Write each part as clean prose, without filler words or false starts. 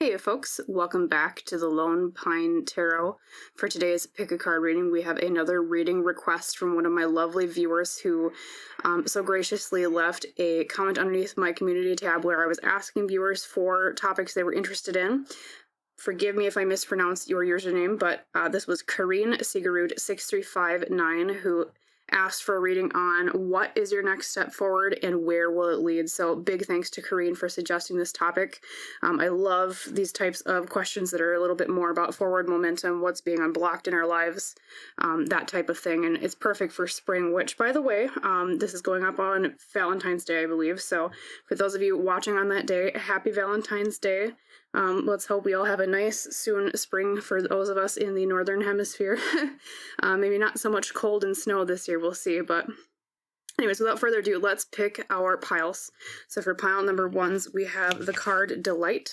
Hey folks, welcome back to the Lone Pine Tarot. For today's pick a card reading, we have another reading request from one of my lovely viewers who so graciously left a comment underneath my community tab where I was asking viewers for topics they were interested in. Forgive me if I mispronounced your username, but this was Karine Sigerud6359 who asked for a reading on what is your next step forward and where will it lead. So big thanks to Karine for suggesting this topic. I love these types of questions that are a little bit more about forward momentum, what's being unblocked in our lives, that type of thing. And it's perfect for spring, which, by the way, this is going up on Valentine's Day, I believe. So for those of you watching on that day, happy Valentine's Day. Let's hope we all have a nice soon spring for those of us in the northern hemisphere. Maybe not so much cold and snow this year, we'll see. But anyways, without further ado, let's pick our piles. So for pile number 1, we have the card Delight.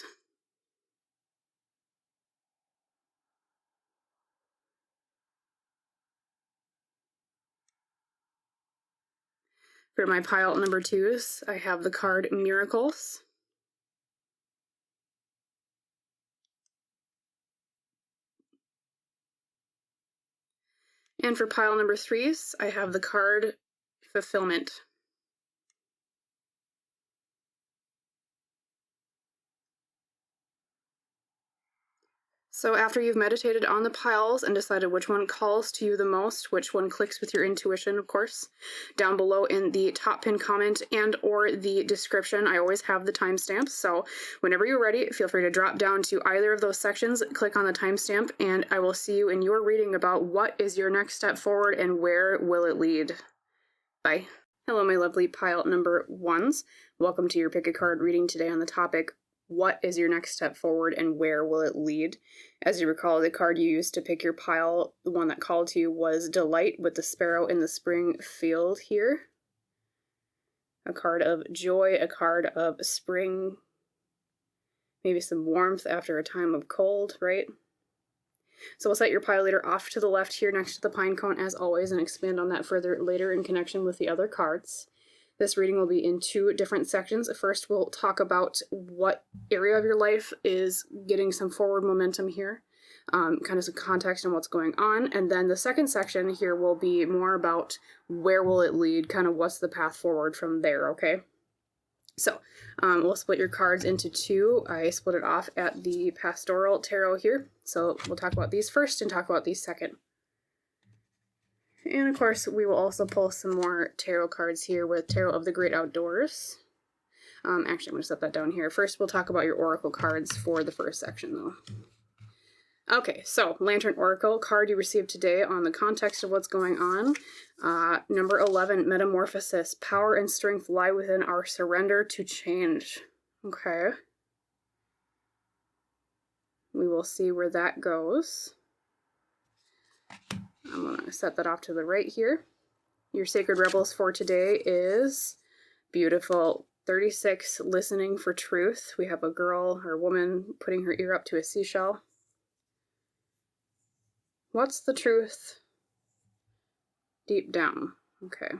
For my pile number 2s, I have the card Miracles. And for pile number 3s, I have the card Fulfillment. So after you've meditated on the piles and decided which one calls to you the most, which one clicks with your intuition, of course, down below in the top pinned comment and or the description, I always have the timestamps. So whenever you're ready, feel free to drop down to either of those sections, click on the timestamp, and I will see you in your reading about what is your next step forward and where will it lead. Bye. Hello, my lovely pile number 1s. Welcome to your pick a card reading today on the topic, what is your next step forward and where will it lead? As you recall, the card you used to pick your pile, the one that called to you, was Delight with the sparrow in the spring field here. A card of joy, a card of spring, maybe some warmth after a time of cold, right? So we'll set your pile leader off to the left here next to the pine cone as always and expand on that further later in connection with the other cards. This reading will be in 2 different sections. First, we'll talk about what area of your life is getting some forward momentum here, kind of some context on what's going on. And then the second section here will be more about where will it lead, kind of what's the path forward from there, okay? So we'll split your cards into 2. I split it off at the Pastoral Tarot here. So we'll talk about these first and talk about these second. And of course, we will also pull some more tarot cards here with Tarot of the Great Outdoors. Actually, I'm going to set that down here. First, we'll talk about your Oracle cards for the first section, though. Okay, so Lantern Oracle card you received today on the context of what's going on. Number 11, Metamorphosis. Power and strength lie within our surrender to change. Okay. We will see where that goes. I'm going to set that off to the right here. Your Sacred Rebels for today is beautiful 36, Listening for Truth. We have a girl or woman putting her ear up to a seashell. What's the truth deep down? Okay.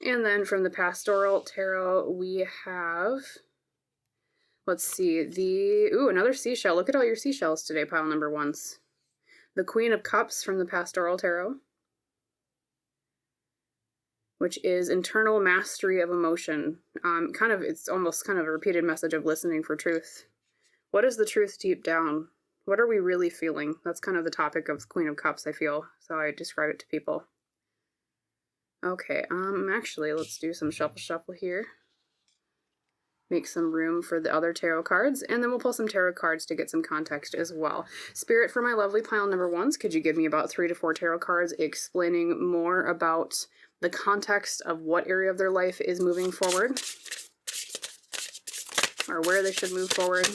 And then from the Pastoral Tarot, we have, let's see, another seashell. Look at all your seashells today, pile number 1s. The Queen of Cups from the Pastoral Tarot, which is internal mastery of emotion. It's almost kind of a repeated message of listening for truth. What is the truth deep down? What are we really feeling? That's kind of the topic of Queen of Cups, I feel. So I describe it to people. Okay, actually, let's do some shuffle here. Make some room for the other tarot cards, and then we'll pull some tarot cards to get some context as well. Spirit, for my lovely pile number 1s, could you give me about 3 to 4 tarot cards explaining more about the context of what area of their life is moving forward, or where they should move forward?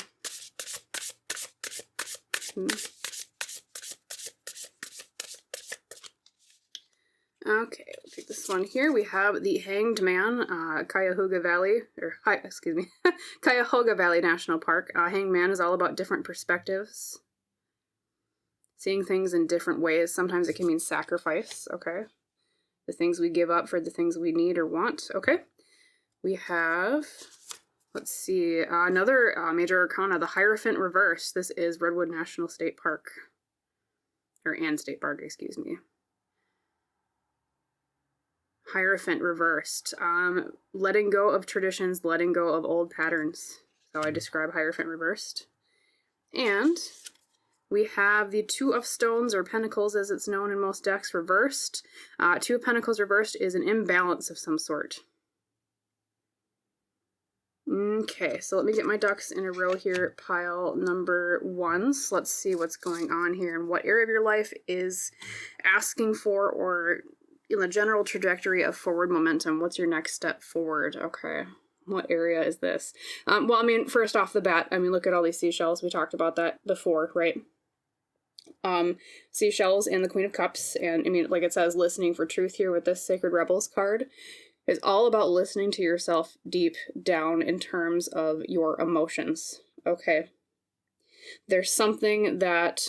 Okay, we'll pick this one here. We have the Hanged Man, Cuyahoga Valley National Park. Hanged Man is all about different perspectives, seeing things in different ways. Sometimes it can mean sacrifice, okay? The things we give up for the things we need or want, okay? We have Let's see. Another major arcana, the Hierophant reversed. This is Redwood National State Park. And State Park, excuse me. Hierophant reversed. Letting go of traditions, letting go of old patterns. So I describe Hierophant reversed. And we have the Two of Stones, or Pentacles as it's known in most decks, reversed. Two of Pentacles reversed is an imbalance of some sort. Okay, so let me get my ducks in a row here at pile number 1. So let's see what's going on here and what area of your life is asking for, or in the general trajectory of forward momentum. What's your next step forward? Okay, what area is this? Well, I mean, first off the bat, I mean, look at all these seashells. We talked about that before, right? Seashells and the Queen of Cups, and I mean, like it says, listening for truth here with this Sacred Rebels card. Is all about listening to yourself deep down in terms of your emotions, okay? There's something that,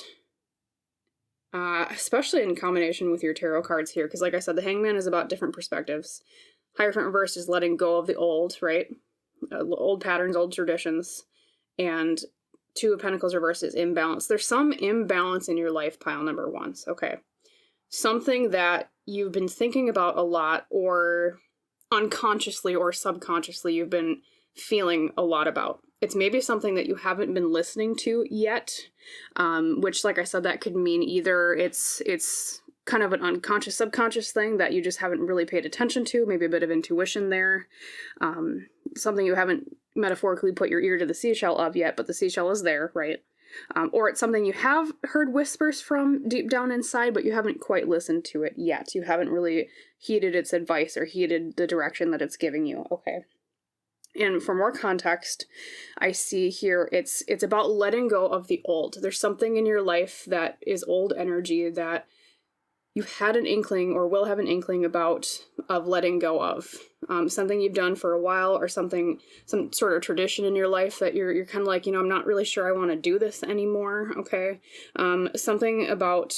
especially in combination with your tarot cards here, because like I said, the Hangman is about different perspectives. Hierophant reversed is letting go of the old, right? Old patterns, old traditions. And Two of Pentacles reversed is imbalance. There's some imbalance in your life, pile number 1, okay? Something that you've been thinking about a lot, or unconsciously or subconsciously you've been feeling a lot about. It's maybe something that you haven't been listening to yet, which, like I said, that could mean either it's kind of an unconscious, subconscious thing that you just haven't really paid attention to, maybe a bit of intuition there, something you haven't metaphorically put your ear to the seashell of yet, but the seashell is there, right? Or it's something you have heard whispers from deep down inside, but you haven't quite listened to it yet. You haven't really heeded its advice or heeded the direction that it's giving you, okay? And for more context, I see here it's about letting go of the old. There's something in your life that is old energy that you've had an inkling or will have an inkling of letting go of. Something you've done for a while, or some sort of tradition in your life that you're kind of like, you know, I'm not really sure I want to do this anymore, okay? Something about,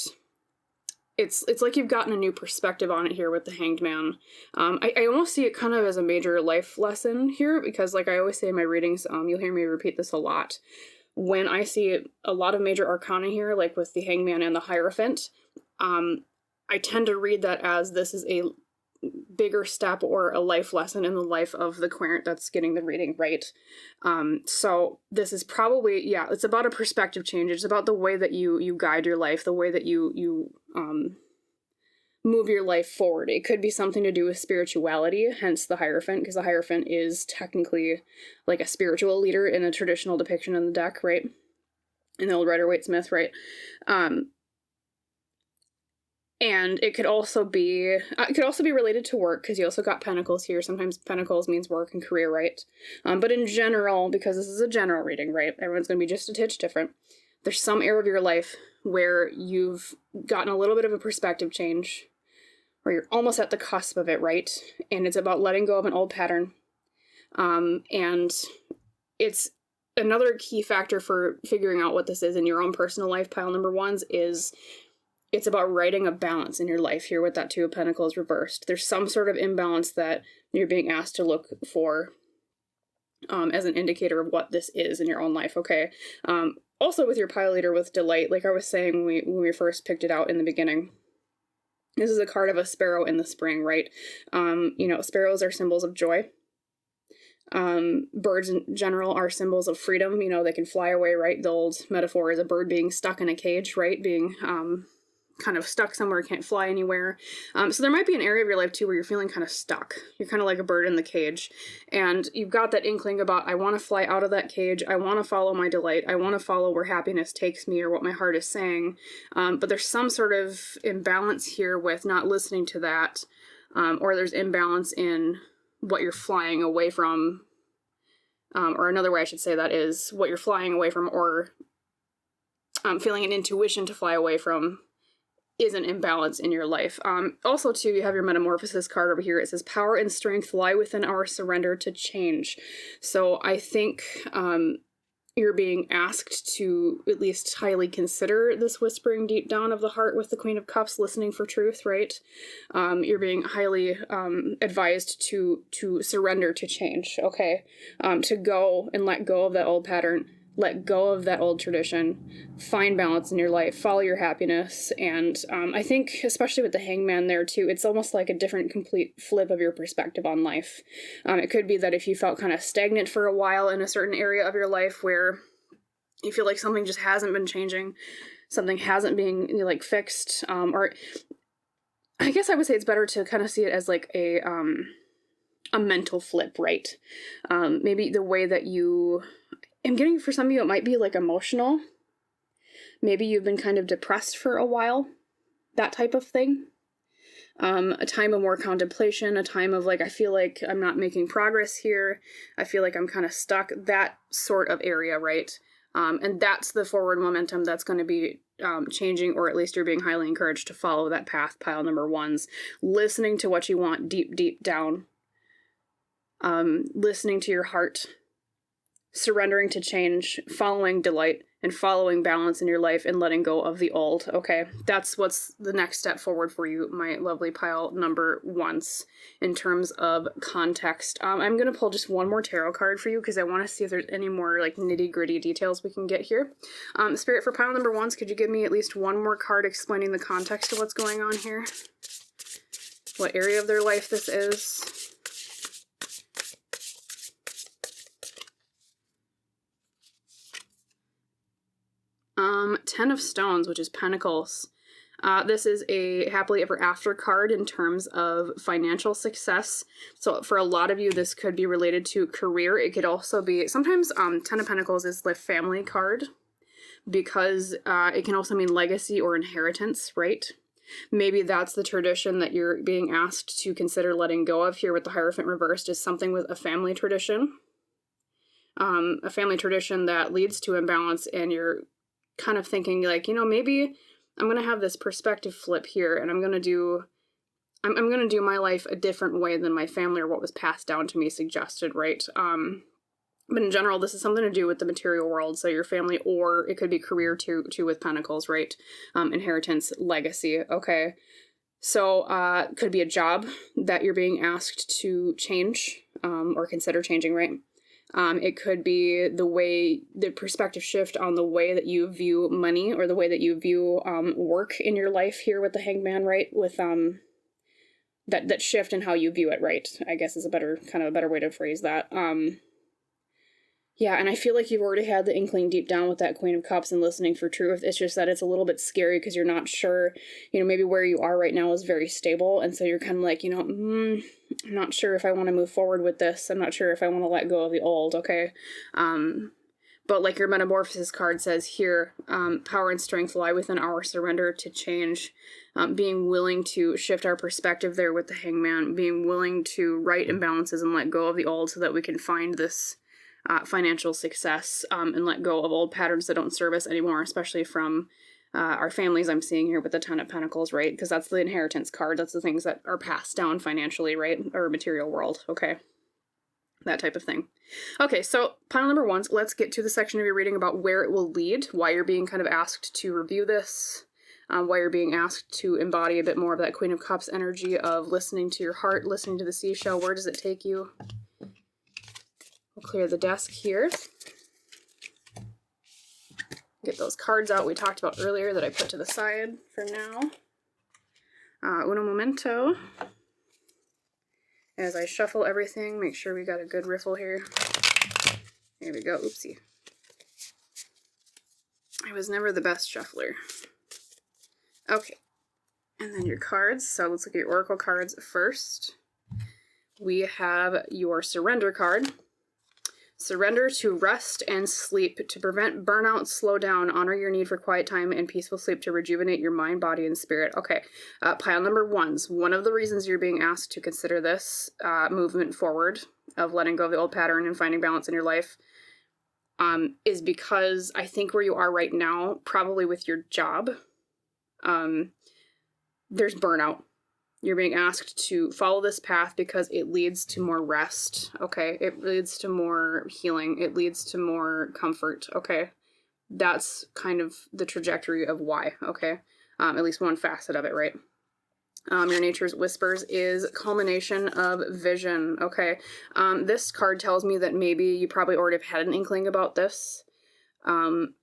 it's like you've gotten a new perspective on it here with the Hanged Man. I almost see it kind of as a major life lesson here, because like I always say in my readings, you'll hear me repeat this a lot. When I see a lot of major arcana here, like with the Hangman and the Hierophant, I tend to read that as this is a bigger step or a life lesson in the life of the querent that's getting the reading, right? So this is probably, yeah, it's about a perspective change. It's about the way that you guide your life, the way that you move your life forward. It could be something to do with spirituality, hence the Hierophant, because the Hierophant is technically like a spiritual leader in a traditional depiction in the deck, right? In the old Rider-Waite-Smith, right? And it could also be related to work, because you also got Pentacles here. Sometimes Pentacles means work and career, right? But in general, because this is a general reading, right? Everyone's going to be just a titch different. There's some area of your life where you've gotten a little bit of a perspective change, or you're almost at the cusp of it, right? And it's about letting go of an old pattern. And it's another key factor for figuring out what this is in your own personal life, pile number 1s, is it's about writing a balance in your life here with that Two of Pentacles reversed. There's some sort of imbalance that you're being asked to look for as an indicator of what this is in your own life, okay? Also with your pile leader with Delight, like I was saying when we first picked it out in the beginning, this is a card of a sparrow in the spring, right? You know, sparrows are symbols of joy. Birds in general are symbols of freedom. You know, they can fly away, right? The old metaphor is a bird being stuck in a cage, right? Being kind of stuck somewhere, can't fly anywhere. So there might be an area of your life too where you're feeling kind of stuck. You're kind of like a bird in the cage, and you've got that inkling about, I want to fly out of that cage. I want to follow my delight. I want to follow where happiness takes me or what my heart is saying. But there's some sort of imbalance here with not listening to that, or there's imbalance in what you're flying away from. Or another way I should say that is what you're flying away from, or feeling an intuition to fly away from, is an imbalance in your life. Also, too, you have your Metamorphosis card over here. It says, power and strength lie within our surrender to change. So I think you're being asked to at least highly consider this whispering deep down of the heart with the Queen of Cups, listening for truth, right? You're being highly advised to surrender to change, okay? To go and let go of that old pattern, let go of that old tradition, find balance in your life, follow your happiness. And I think, especially with the Hangman there too, it's almost like a different, complete flip of your perspective on life. It could be that if you felt kind of stagnant for a while in a certain area of your life where you feel like something just hasn't been changing, something hasn't been like fixed, or I guess I would say it's better to kind of see it as like a mental flip, right? Maybe the way that you, I'm getting for some of you, it might be like emotional. Maybe you've been kind of depressed for a while, that type of thing. A time of more contemplation, a time of like, I feel like I'm not making progress here. I feel like I'm kind of stuck, that sort of area, right? And that's the forward momentum that's going to be changing, or at least you're being highly encouraged to follow that path, pile number ones. Listening to what you want deep, deep down. Listening to your heart. Surrendering to change, following delight, and following balance in your life, and letting go of the old. Okay, that's what's the next step forward for you, my lovely pile number ones, in terms of context. I'm going to pull just one more tarot card for you because I want to see if there's any more like nitty-gritty details we can get here. Spirit, for pile number ones, could you give me at least one more card explaining the context of what's going on here? What area of their life this is? Ten of Stones, which is Pentacles. This is a happily ever after card in terms of financial success. So for a lot of you, this could be related to career. It could also be, sometimes Ten of Pentacles is the family card because it can also mean legacy or inheritance, right? Maybe that's the tradition that you're being asked to consider letting go of here with the Hierophant reversed, is something with a family tradition. A family tradition that leads to imbalance, and you're kind of thinking like, maybe I'm going to have this perspective flip here, and I'm going to do my life a different way than my family or what was passed down to me suggested, right? But in general, this is something to do with the material world, so your family, or it could be career too with Pentacles, right? Inheritance, legacy, okay? So could be a job that you're being asked to change or consider changing, right? It could be the perspective shift on the way that you view money, or the way that you view work in your life here with the Hangman, right? With that shift in how you view it, right? I guess is a better way to phrase that. Yeah, and I feel like you've already had the inkling deep down with that Queen of Cups and listening for truth. It's just that it's a little bit scary because you're not sure, maybe where you are right now is very stable. And so you're kind of like, I'm not sure if I want to move forward with this. I'm not sure if I want to let go of the old, okay? But like your Metamorphosis card says here, power and strength lie within our surrender to change. Being willing to shift our perspective there with the Hangman, being willing to right imbalances and let go of the old so that we can find this financial success, and let go of old patterns that don't serve us anymore, especially from our families. I'm seeing here with the Ten of Pentacles, right? Because that's the inheritance card. That's the things that are passed down financially, right? Or material world, okay? That type of thing. Okay, so pile number one, let's get to the section of your reading about where it will lead, why you're being kind of asked to review this, why you're being asked to embody a bit more of that Queen of Cups energy of listening to your heart, listening to the seashell. Where does it take you? We'll clear the desk here. Get those cards out we talked about earlier that I put to the side for now. Uno momento. As I shuffle everything, make sure we got a good riffle here. Here we go. Oopsie. I was never the best shuffler. Okay. And then your cards. So let's look at your Oracle cards first. We have your Surrender card. Surrender to rest and sleep to prevent burnout, slow down, honor your need for quiet time and peaceful sleep to rejuvenate your mind, body, and spirit. Okay, pile number ones. One of the reasons you're being asked to consider this movement forward of letting go of the old pattern and finding balance in your life is because I think where you are right now, probably with your job, there's burnout. You're being asked to follow this path because it leads to more rest, okay? It leads to more healing. It leads to more comfort, okay? That's kind of the trajectory of why, okay? At least one facet of it, right? Your Nature's Whispers is culmination of vision, okay? This card tells me that maybe you probably already have had an inkling about this.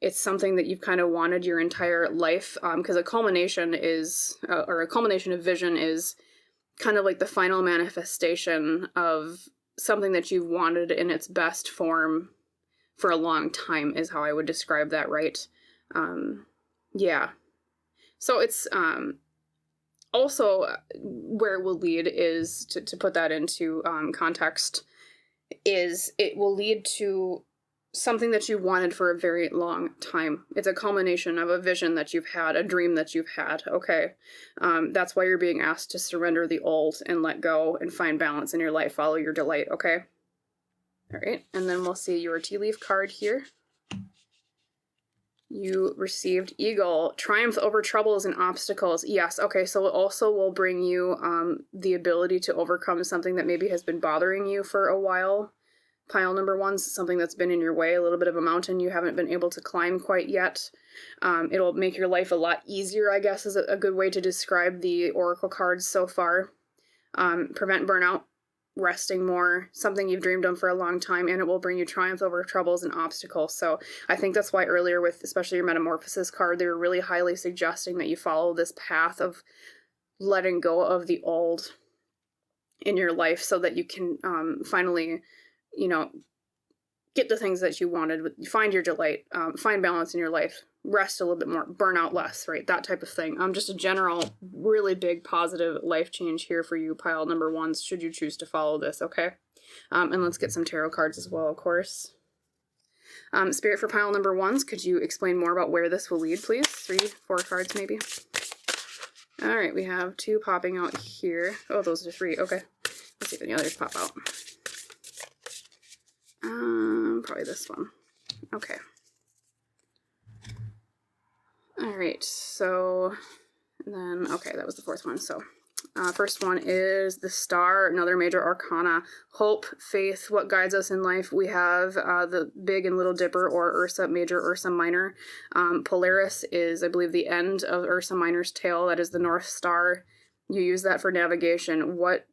It's something that you've kind of wanted your entire life, because a culmination is, or a culmination of vision is kind of like the final manifestation of something that you've wanted in its best form for a long time, is how I would describe that, right? Yeah. So it's, also where it will lead is, to put that into context, is it will lead to something that you wanted for a very long time. It's a culmination of a vision that you've had, a dream that you've had, okay? That's why you're being asked to surrender the old and let go and find balance in your life, follow your delight, okay? All right, and then we'll see your tea leaf card here. You received Eagle, triumph over troubles and obstacles. Yes, okay, so it also will bring you the ability to overcome something that maybe has been bothering you for a while. Pile number one's something that's been in your way, a little bit of a mountain you haven't been able to climb quite yet. It'll make your life a lot easier, I guess, is a good way to describe the oracle cards so far. Prevent burnout, resting more, something you've dreamed of for a long time, and it will bring you triumph over troubles and obstacles. So I think that's why earlier with especially your Metamorphosis card, they were really highly suggesting that you follow this path of letting go of the old in your life so that you can finally, you know, get the things that you wanted, find your delight, find balance in your life, rest a little bit more, burn out less, right? That type of thing. Just a general, really big positive life change here for you, pile number ones, should you choose to follow this, okay? And let's get some tarot cards as well, of course. Spirit for pile number ones, could you explain more about where this will lead, please? 3, 4 cards maybe. All right, we have 2 popping out here. Oh, those are 3, okay. Let's see if any others pop out. Probably this one. Okay. All right, so then, okay, that was the 4th one. So first one is the Star, another major arcana. Hope, faith, what guides us in life. We have the Big and Little Dipper, or Ursa Major, Ursa Minor. Polaris is, I believe, the end of Ursa Minor's tail. That is the North Star. You use that for navigation. What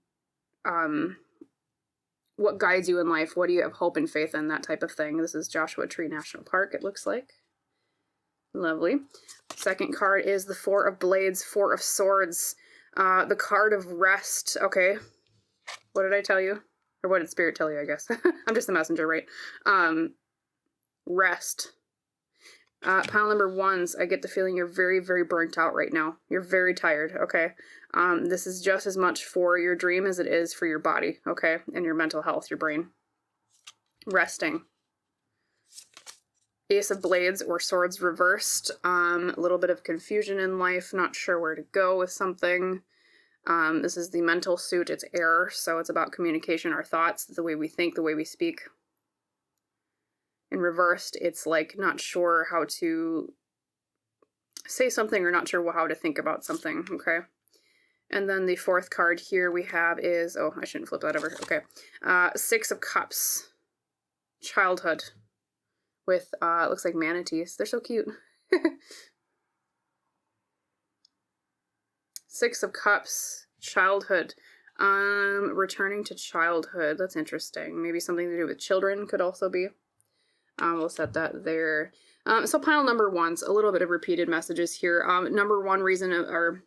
guides you in life? What do you have hope and faith in? That type of thing. This is Joshua Tree National Park, it looks like. Lovely. Second card is the 4 of Blades, 4 of Swords. The card of rest. Okay. What did I tell you? Or what did Spirit tell you, I guess? I'm just the messenger, right? Rest. Pile number ones, I get the feeling you're very, very burnt out right now. You're very tired, okay? This is just as much for your dream as it is for your body, okay? And your mental health, your brain. Resting. Ace of Blades or Swords reversed. A little bit of confusion in life, not sure where to go with something. This is the mental suit, it's air, so it's about communication, our thoughts, the way we think, the way we speak. In reversed, it's like not sure how to say something or not sure how to think about something, okay? And then the 4th card here we have is, oh, I shouldn't flip that over, okay. 6 of Cups, childhood, with, it looks like manatees. They're so cute. 6 of Cups, childhood. Returning to childhood, that's interesting. Maybe something to do with children could also be. We'll set that there. So pile number one's a little bit of repeated messages here. Number one reason or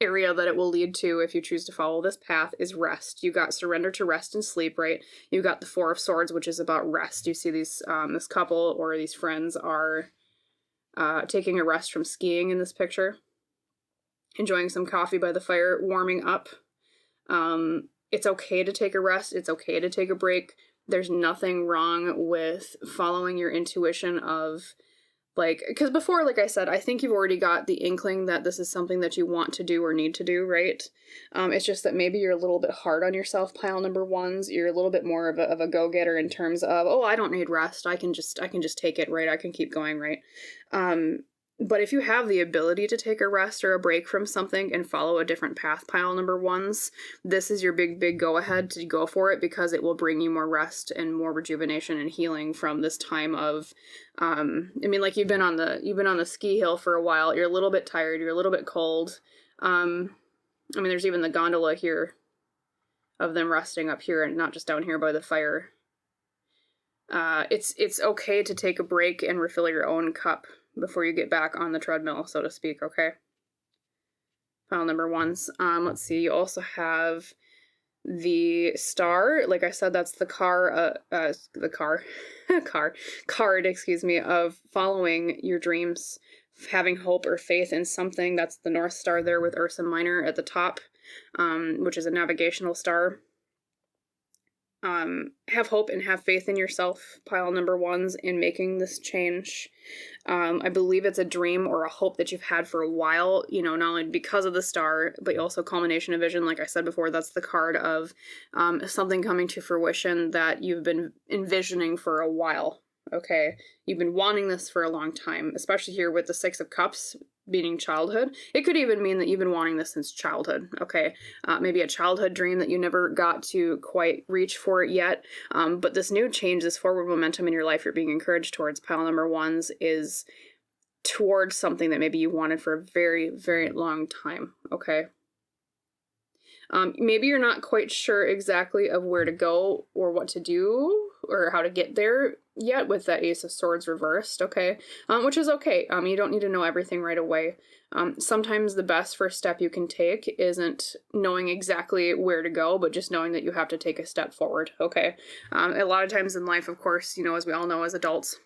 area that it will lead to if you choose to follow this path is rest. You got surrender to rest and sleep, right? You got the 4 of Swords, which is about rest. You see these this couple or these friends are taking a rest from skiing in this picture, enjoying some coffee by the fire, warming up. It's okay to take a rest. It's okay to take a break. There's nothing wrong with following your intuition of, like, because before, like I said, I think you've already got the inkling that this is something that you want to do or need to do, right? It's just that maybe you're a little bit hard on yourself, pile number ones. You're a little bit more of a go-getter in terms of, oh, I don't need rest. I can just take it, right? I can keep going, right? But if you have the ability to take a rest or a break from something and follow a different path, pile number ones, this is your big go ahead to go for it, because it will bring you more rest and more rejuvenation and healing from this time of, I mean, like, you've been on the ski hill for a while. You're a little bit tired. You're a little bit cold. I mean, there's even the gondola here of them resting up here and not just down here by the fire. It's okay to take a break and refill your own cup before you get back on the treadmill, so to speak, okay? Pile number ones. Let's see, you also have the star. Like I said, that's the card, excuse me, of following your dreams, having hope or faith in something. That's the North Star there with Ursa Minor at the top, which is a navigational star. Have hope and have faith in yourself, pile number ones, in making this change. I believe it's a dream or a hope that you've had for a while, you know, not only because of the star, but also culmination of vision. Like I said before, that's the card of something coming to fruition that you've been envisioning for a while, okay? You've been wanting this for a long time, especially here with the Six of Cups, meaning childhood. It could even mean that you've been wanting this since childhood, okay? Maybe a childhood dream that you never got to quite reach for it yet. But this new change, this forward momentum in your life you're being encouraged towards, pile number ones, is towards something that maybe you wanted for a very, very long time, okay? Maybe you're not quite sure exactly of where to go or what to do or how to get there yet with that Ace of Swords reversed, okay? Which is okay. You don't need to know everything right away. Sometimes the best first step you can take isn't knowing exactly where to go, but just knowing that you have to take a step forward, okay? A lot of times in life, of course, you know, as we all know as adults,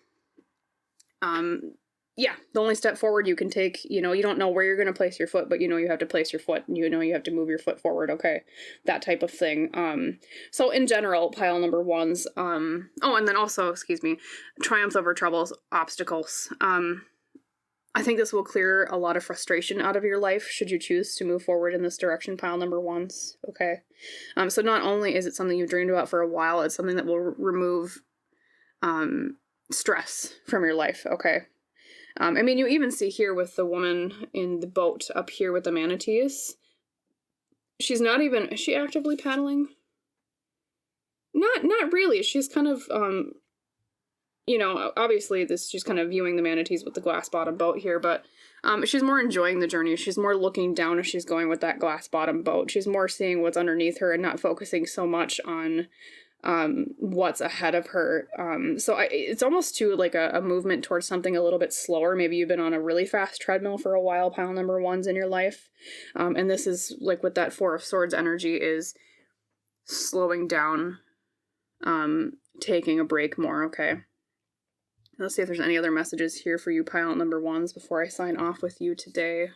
yeah, the only step forward you can take, you know, you don't know where you're going to place your foot, but you know you have to place your foot, and you know you have to move your foot forward, okay? That type of thing. So in general, pile number ones, oh, and then also, excuse me, triumph over troubles, obstacles. I think this will clear a lot of frustration out of your life should you choose to move forward in this direction, pile number ones, okay? So not only is it something you've dreamed about for a while, it's something that will remove stress from your life, okay? I mean, you even see here with the woman in the boat up here with the manatees. She's not even, is she actively paddling? Not really. She's kind of, you know, obviously she's kind of viewing the manatees with the glass bottom boat here, but she's more enjoying the journey. She's more looking down as she's going with that glass bottom boat. She's more seeing what's underneath her and not focusing so much on what's ahead of her. So it's almost too like a movement towards something a little bit slower. Maybe you've been on a really fast treadmill for a while, pile number ones, in your life. And this is like with that Four of Swords energy is slowing down, taking a break more, okay? Let's see if there's any other messages here for you, pile number ones, before I sign off with you today.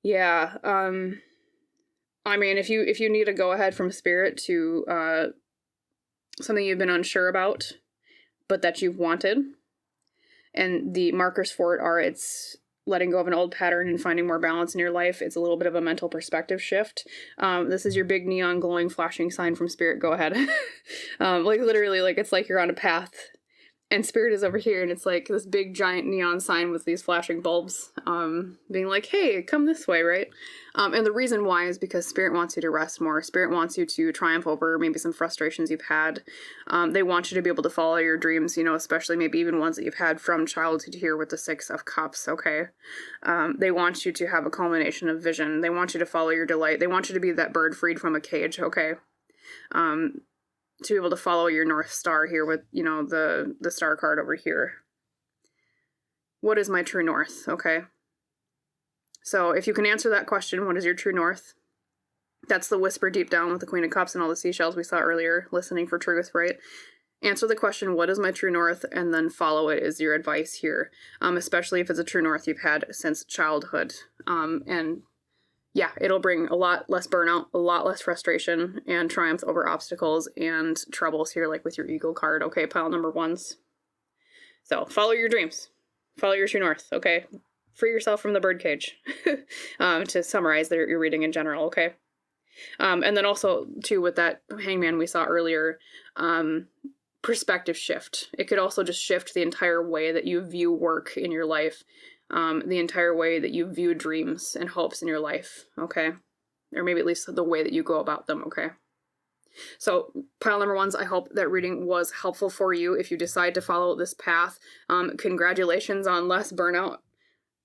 Yeah, I mean, if you need a go-ahead from Spirit to something you've been unsure about, but that you've wanted, and the markers for it are it's letting go of an old pattern and finding more balance in your life. It's a little bit of a mental perspective shift. This is your big neon glowing flashing sign from Spirit. Go ahead. Like literally, like it's like you're on a path and Spirit is over here, and it's like this big giant neon sign with these flashing bulbs, being like, hey, come this way, right? And the reason why is because Spirit wants you to rest more. Spirit wants you to triumph over maybe some frustrations you've had. They want you to be able to follow your dreams, you know, especially maybe even ones that you've had from childhood here with the Six of Cups, okay? They want you to have a culmination of vision. They want you to follow your delight. They want you to be that bird freed from a cage, okay? To be able to follow your North Star here with, you know, the star card over here. What is my true north? Okay. So if you can answer that question, what is your true north? That's the whisper deep down with the Queen of Cups and all the seashells we saw earlier, listening for truth, right? Answer the question, what is my true north? And then follow it is your advice here. Especially if it's a true north you've had since childhood. And yeah, it'll bring a lot less burnout, a lot less frustration, and triumph over obstacles and troubles here, like with your Eagle card. Okay, pile number ones. So follow your dreams. Follow your true north, okay? Free yourself from the birdcage, to summarize your reading in general, okay? And then also, too, with that hangman we saw earlier, perspective shift. It could also just shift the entire way that you view work in your life. the entire way that you view dreams and hopes in your life, okay? Or maybe at least the way that you go about them, okay? So pile number ones, I hope that reading was helpful for you if you decide to follow this path. Congratulations on less burnout,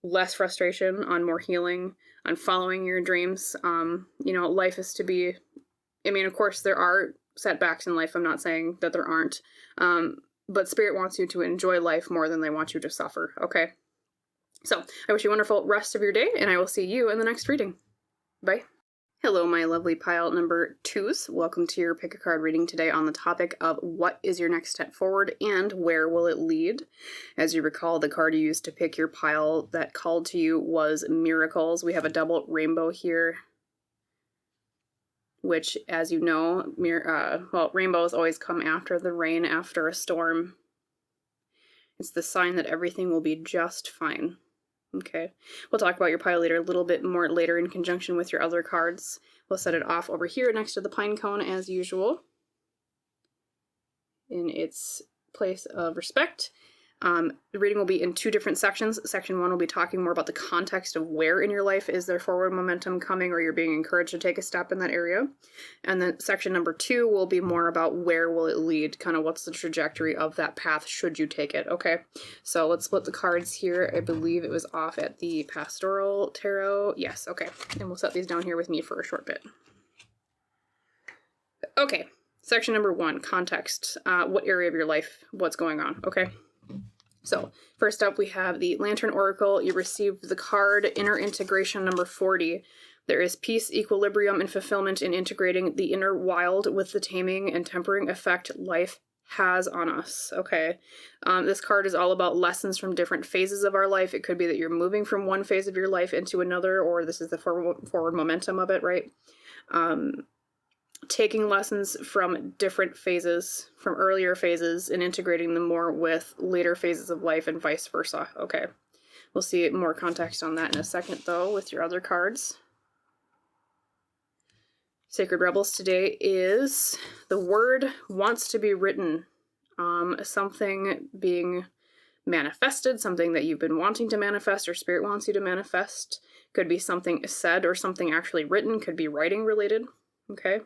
less frustration, on more healing, on following your dreams. Life is to be, of course there are setbacks in life. I'm not saying that there aren't. But Spirit wants you to enjoy life more than they want you to suffer, okay? So I wish you a wonderful rest of your day, and I will see you in the next reading. Bye. Hello, my lovely pile number twos. Welcome to your pick a card reading today on the topic of what is your next step forward and where will it lead? As you recall, the card you used to pick your pile that called to you was Miracles. We have a double rainbow here, which, as you know, rainbows always come after the rain, after a storm. It's the sign that everything will be just fine. Okay, we'll talk about your pile leader a little bit more later in conjunction with your other cards. We'll set it off over here next to the pine cone as usual, in its place of respect. The reading will be in two different sections. Section one will be talking more about the context of where in your life is there forward momentum coming, or you're being encouraged to take a step in that area. And then section number two will be more about where will it lead, kind of what's the trajectory of that path should you take it, okay? So let's split the cards here. I believe it was off at the Pastoral Tarot. Yes, okay. And we'll set these down here with me for a short bit. Okay, section number one, context. What area of your life, what's going on, okay? So first up, we have the Lantern Oracle. You received the card Inner Integration number 40. There is peace, equilibrium, and fulfillment in integrating the inner wild with the taming and tempering effect life has on us. Okay, this card is all about lessons from different phases of our life. It could be that you're moving from one phase of your life into another, or this is the forward momentum of it, right? Taking lessons from different phases, from earlier phases, and integrating them more with later phases of life and vice versa. Okay, we'll see more context on that in a second, though, with your other cards. Sacred Rebels today is the word wants to be written. Something being manifested, something that you've been wanting to manifest or Spirit wants you to manifest. Could be something said or something actually written. Could be writing related. Okay.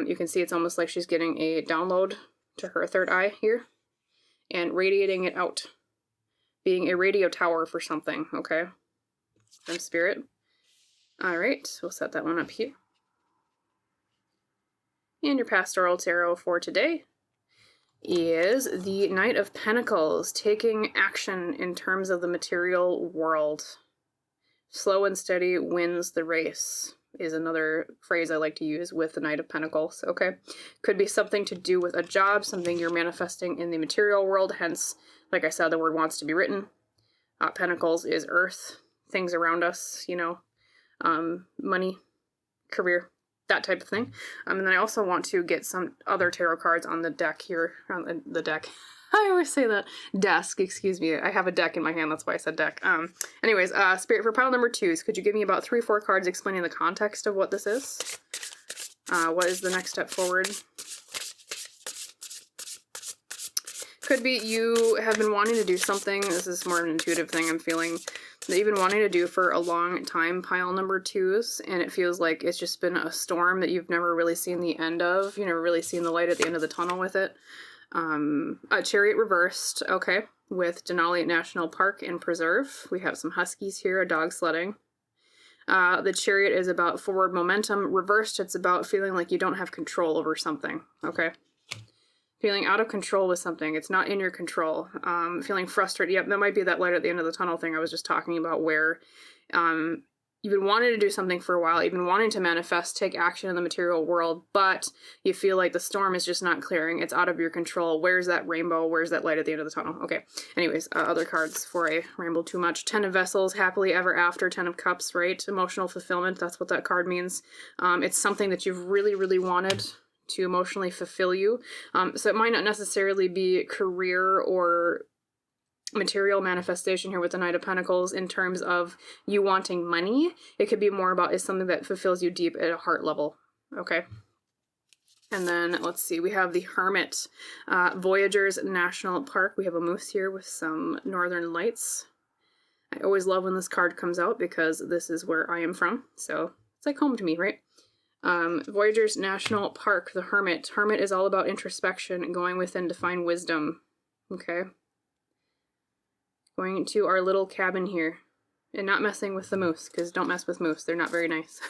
You can see it's almost like she's getting a download to her third eye here and radiating it out, being a radio tower for something, okay, from Spirit. All right, we'll set that one up here. And your Pastoral Tarot for today is the Knight of Pentacles, taking action in terms of the material world. Slow and steady wins the race is another phrase I like to use with the Knight of Pentacles, okay? Could be something to do with a job, something you're manifesting in the material world, hence, like I said, the word wants to be written. Pentacles is earth, things around us, money, career, that type of thing. And then I also want to get some other tarot cards on the deck here, on the deck. I always say that. Desk, excuse me. I have a deck in my hand, that's why I said deck. Anyways, Spirit, for pile number twos, could you give me about 3 or 4 cards explaining the context of what this is? What is the next step forward? Could be you have been wanting to do something. This is more of an intuitive thing I'm feeling that you've been wanting to do for a long time, pile number twos, and it feels like it's just been a storm that you've never really seen the end of. You've never really seen the light at the end of the tunnel with it. A Chariot reversed, okay, with Denali National Park and Preserve. We have some huskies here, a dog sledding. The Chariot is about forward momentum. Reversed, it's about feeling like you don't have control over something, okay? Feeling out of control with something. It's not in your control. Feeling frustrated. Yep, that might be that light at the end of the tunnel thing I was just talking about, where you've been wanting to do something for a while. You've been wanting to manifest, take action in the material world, but you feel like the storm is just not clearing. It's out of your control. Where's that rainbow? Where's that light at the end of the tunnel? Okay. Anyways, other cards before I ramble too much. 10 of Vessels, happily ever after. 10 of Cups, right? Emotional fulfillment. That's what that card means. It's something that you've really, really wanted to emotionally fulfill you. So it might not necessarily be career or material manifestation here with the Knight of Pentacles in terms of you wanting money. It could be more about is something that fulfills you deep at a heart level. Okay. And then let's see, we have the Hermit, Voyagers National Park. We have a moose here with some northern lights. I always love when this card comes out because this is where I am from. So it's like home to me, right? Voyagers National Park, the Hermit. Hermit is all about introspection and going within to find wisdom. Okay. Going to our little cabin here. And not messing with the moose, because don't mess with moose. They're not very nice.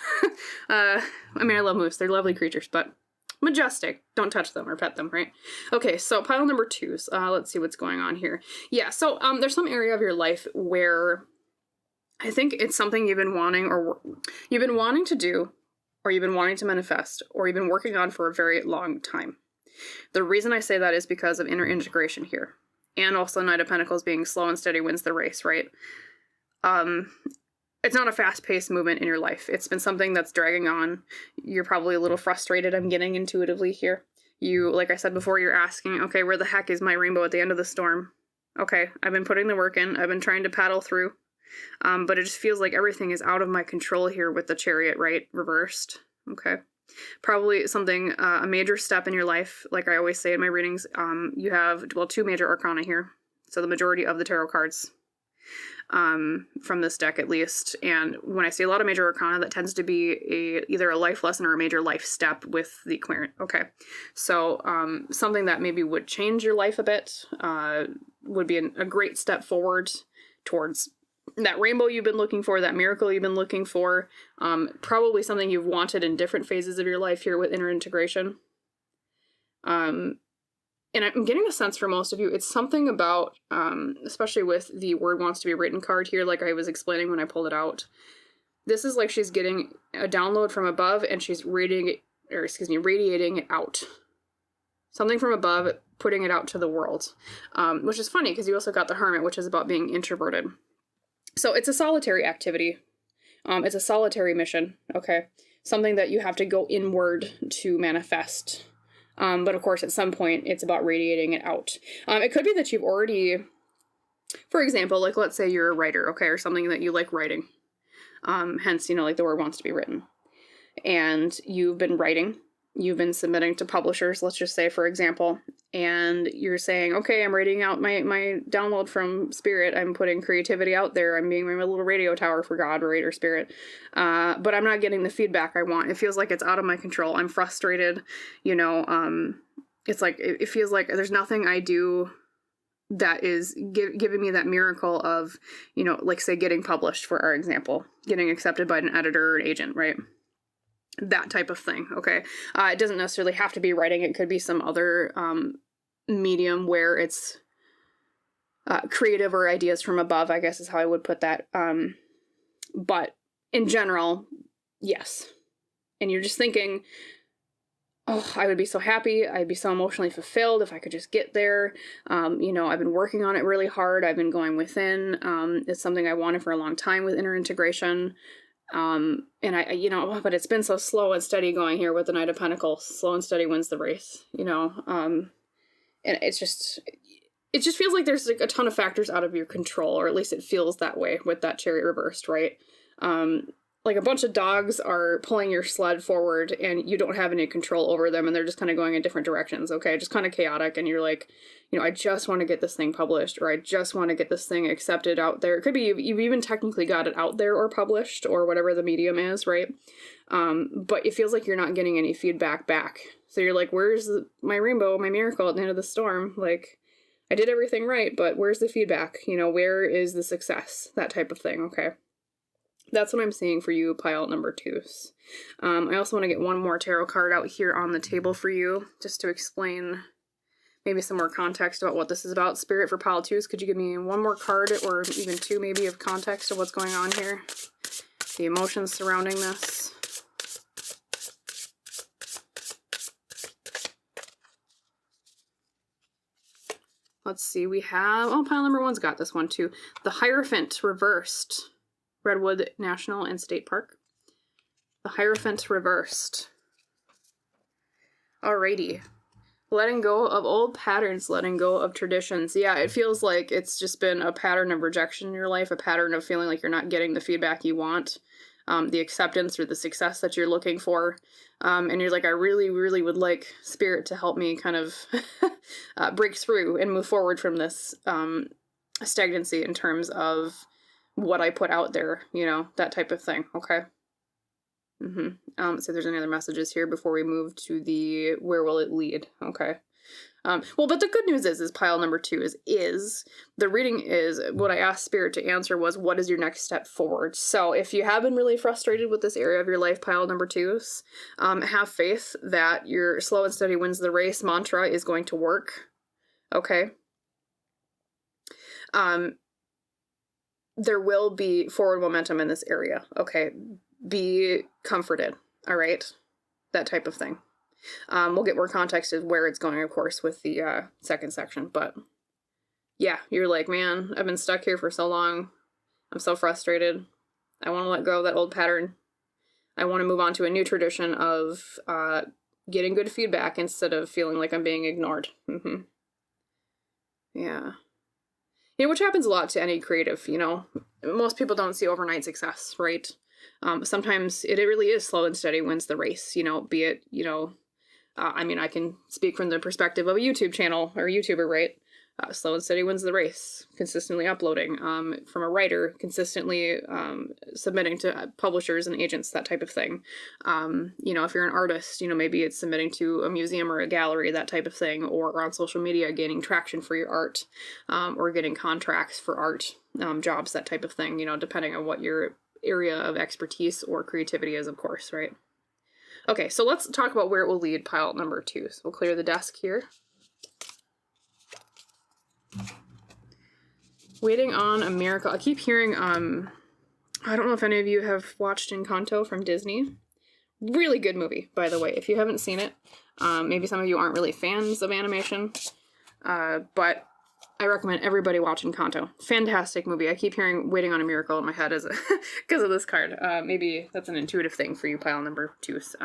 I mean, I love moose. They're lovely creatures, but majestic. Don't touch them or pet them, right? Okay, so pile number 2s. Let's see what's going on here. Yeah, so there's some area of your life where I think it's something you've been wanting to do, or you've been wanting to manifest, or you've been working on for a very long time. The reason I say that is because of inner integration here. And also Knight of Pentacles being slow and steady wins the race, right? It's not a fast-paced movement in your life. It's been something that's dragging on. You're probably a little frustrated, I'm getting intuitively here. You, like I said before, you're asking, okay, where the heck is my rainbow at the end of the storm? Okay, I've been putting the work in. I've been trying to paddle through. But it just feels like everything is out of my control here with the Chariot, right? Reversed. Okay. Probably something, a major step in your life. Like I always say in my readings, you have, well, 2 major arcana here. So the majority of the tarot cards. From this deck at least. And when I say a lot of major arcana, that tends to be either a life lesson or a major life step with the Querent. Okay. So something that maybe would change your life a bit would be a great step forward towards that rainbow you've been looking for, that miracle you've been looking for. Probably something you've wanted in different phases of your life here with inner integration. And I'm getting a sense for most of you, it's something about, especially with the word wants to be written card here, like I was explaining when I pulled it out. This is like she's getting a download from above and she's radiating it out. Something from above, putting it out to the world. Which is funny because you also got the Hermit, which is about being introverted. So it's a solitary activity. It's a solitary mission, okay? Something that you have to go inward to manifest. But of course, at some point, it's about radiating it out. It could be that you've already, for example, like let's say you're a writer, okay, or something that you like writing. Hence, like the word wants to be written. And you've been writing, you've been submitting to publishers, let's just say, for example, and you're saying, okay, I'm radiating out my download from Spirit. I'm putting creativity out there. I'm being my little radio tower for God, right, or Spirit. But I'm not getting the feedback I want. It feels like it's out of my control. I'm frustrated. It's like, it feels like there's nothing I do that is giving me that miracle of, like say getting published, for our example, getting accepted by an editor or an agent, right? That type of thing, okay? It doesn't necessarily have to be writing. It could be some other medium where it's creative or ideas from above, I guess is how I would put that. But in general, yes. And you're just thinking, oh, I would be so happy. I'd be so emotionally fulfilled if I could just get there. I've been working on it really hard. I've been going within. It's something I wanted for a long time with inner integration. And but it's been so slow and steady going here with the Knight of Pentacles. Slow and steady wins the race, and it just feels like there's like a ton of factors out of your control, or at least it feels that way with that Chariot reversed, right? Like a bunch of dogs are pulling your sled forward and you don't have any control over them and they're just kind of going in different directions, okay? Just kind of chaotic, and you're like, I just want to get this thing published, or I just want to get this thing accepted out there. It could be you've even technically got it out there or published or whatever the medium is, right? But it feels like you're not getting any feedback back. So you're like, where's my rainbow, my miracle at the end of the storm? Like, I did everything right, but where's the feedback? Where is the success? That type of thing, okay? That's what I'm seeing for you, pile number 2s. I also want to get one more tarot card out here on the table for you, just to explain maybe some more context about what this is about. Spirit, for pile 2s, could you give me one more card, or even 2 maybe, of context of what's going on here? The emotions surrounding this. Let's see, we have, pile number 1's got this one too. The Hierophant reversed. Redwood National and State Park. The Hierophant reversed. Alrighty. Letting go of old patterns, letting go of traditions. Yeah, it feels like it's just been a pattern of rejection in your life, a pattern of feeling like you're not getting the feedback you want, the acceptance or the success that you're looking for. And you're like, I really, really would like Spirit to help me kind of break through and move forward from this stagnancy in terms of what I put out there, you know, that type of thing, okay? So there's any other messages here before we move to the where will it lead, okay? Well, but the good news is pile number 2 is the reading is what I asked Spirit to answer was, what is your next step forward? So if you have been really frustrated with this area of your life, pile number 2s, have faith that your slow and steady wins the race mantra is going to work. Okay. There will be forward momentum in this area. Okay. Be comforted. All right. That type of thing. We'll get more context as where it's going, of course, with the second section. But yeah, you're like, man, I've been stuck here for so long. I'm so frustrated. I want to let go of that old pattern. I want to move on to a new tradition of getting good feedback instead of feeling like I'm being ignored. Yeah. You know, which happens a lot to any creative, you know. Most people don't see overnight success, right? Sometimes it really is slow and steady wins the race, you know, be it, you know, I mean, I can speak from the perspective of a YouTube channel or a YouTuber, right? Slow and steady wins the race. Consistently uploading. From a writer, consistently submitting to publishers and agents, that type of thing. You know, if you're an artist, you know, maybe it's submitting to a museum or a gallery, that type of thing, or on social media, gaining traction for your art, or getting contracts for art jobs, that type of thing, you know, depending on what your area of expertise or creativity is, of course, right? Okay, so let's talk about where it will lead, pile number 2. So we'll clear the desk here. Waiting on a Miracle. I keep hearing, I don't know if any of you have watched Encanto from Disney. Really good movie, by the way, if you haven't seen it. Maybe some of you aren't really fans of animation, but I recommend everybody watch Encanto. Fantastic movie. I keep hearing Waiting on a Miracle in my head as because of this card. Maybe that's an intuitive thing for you, pile number 2s.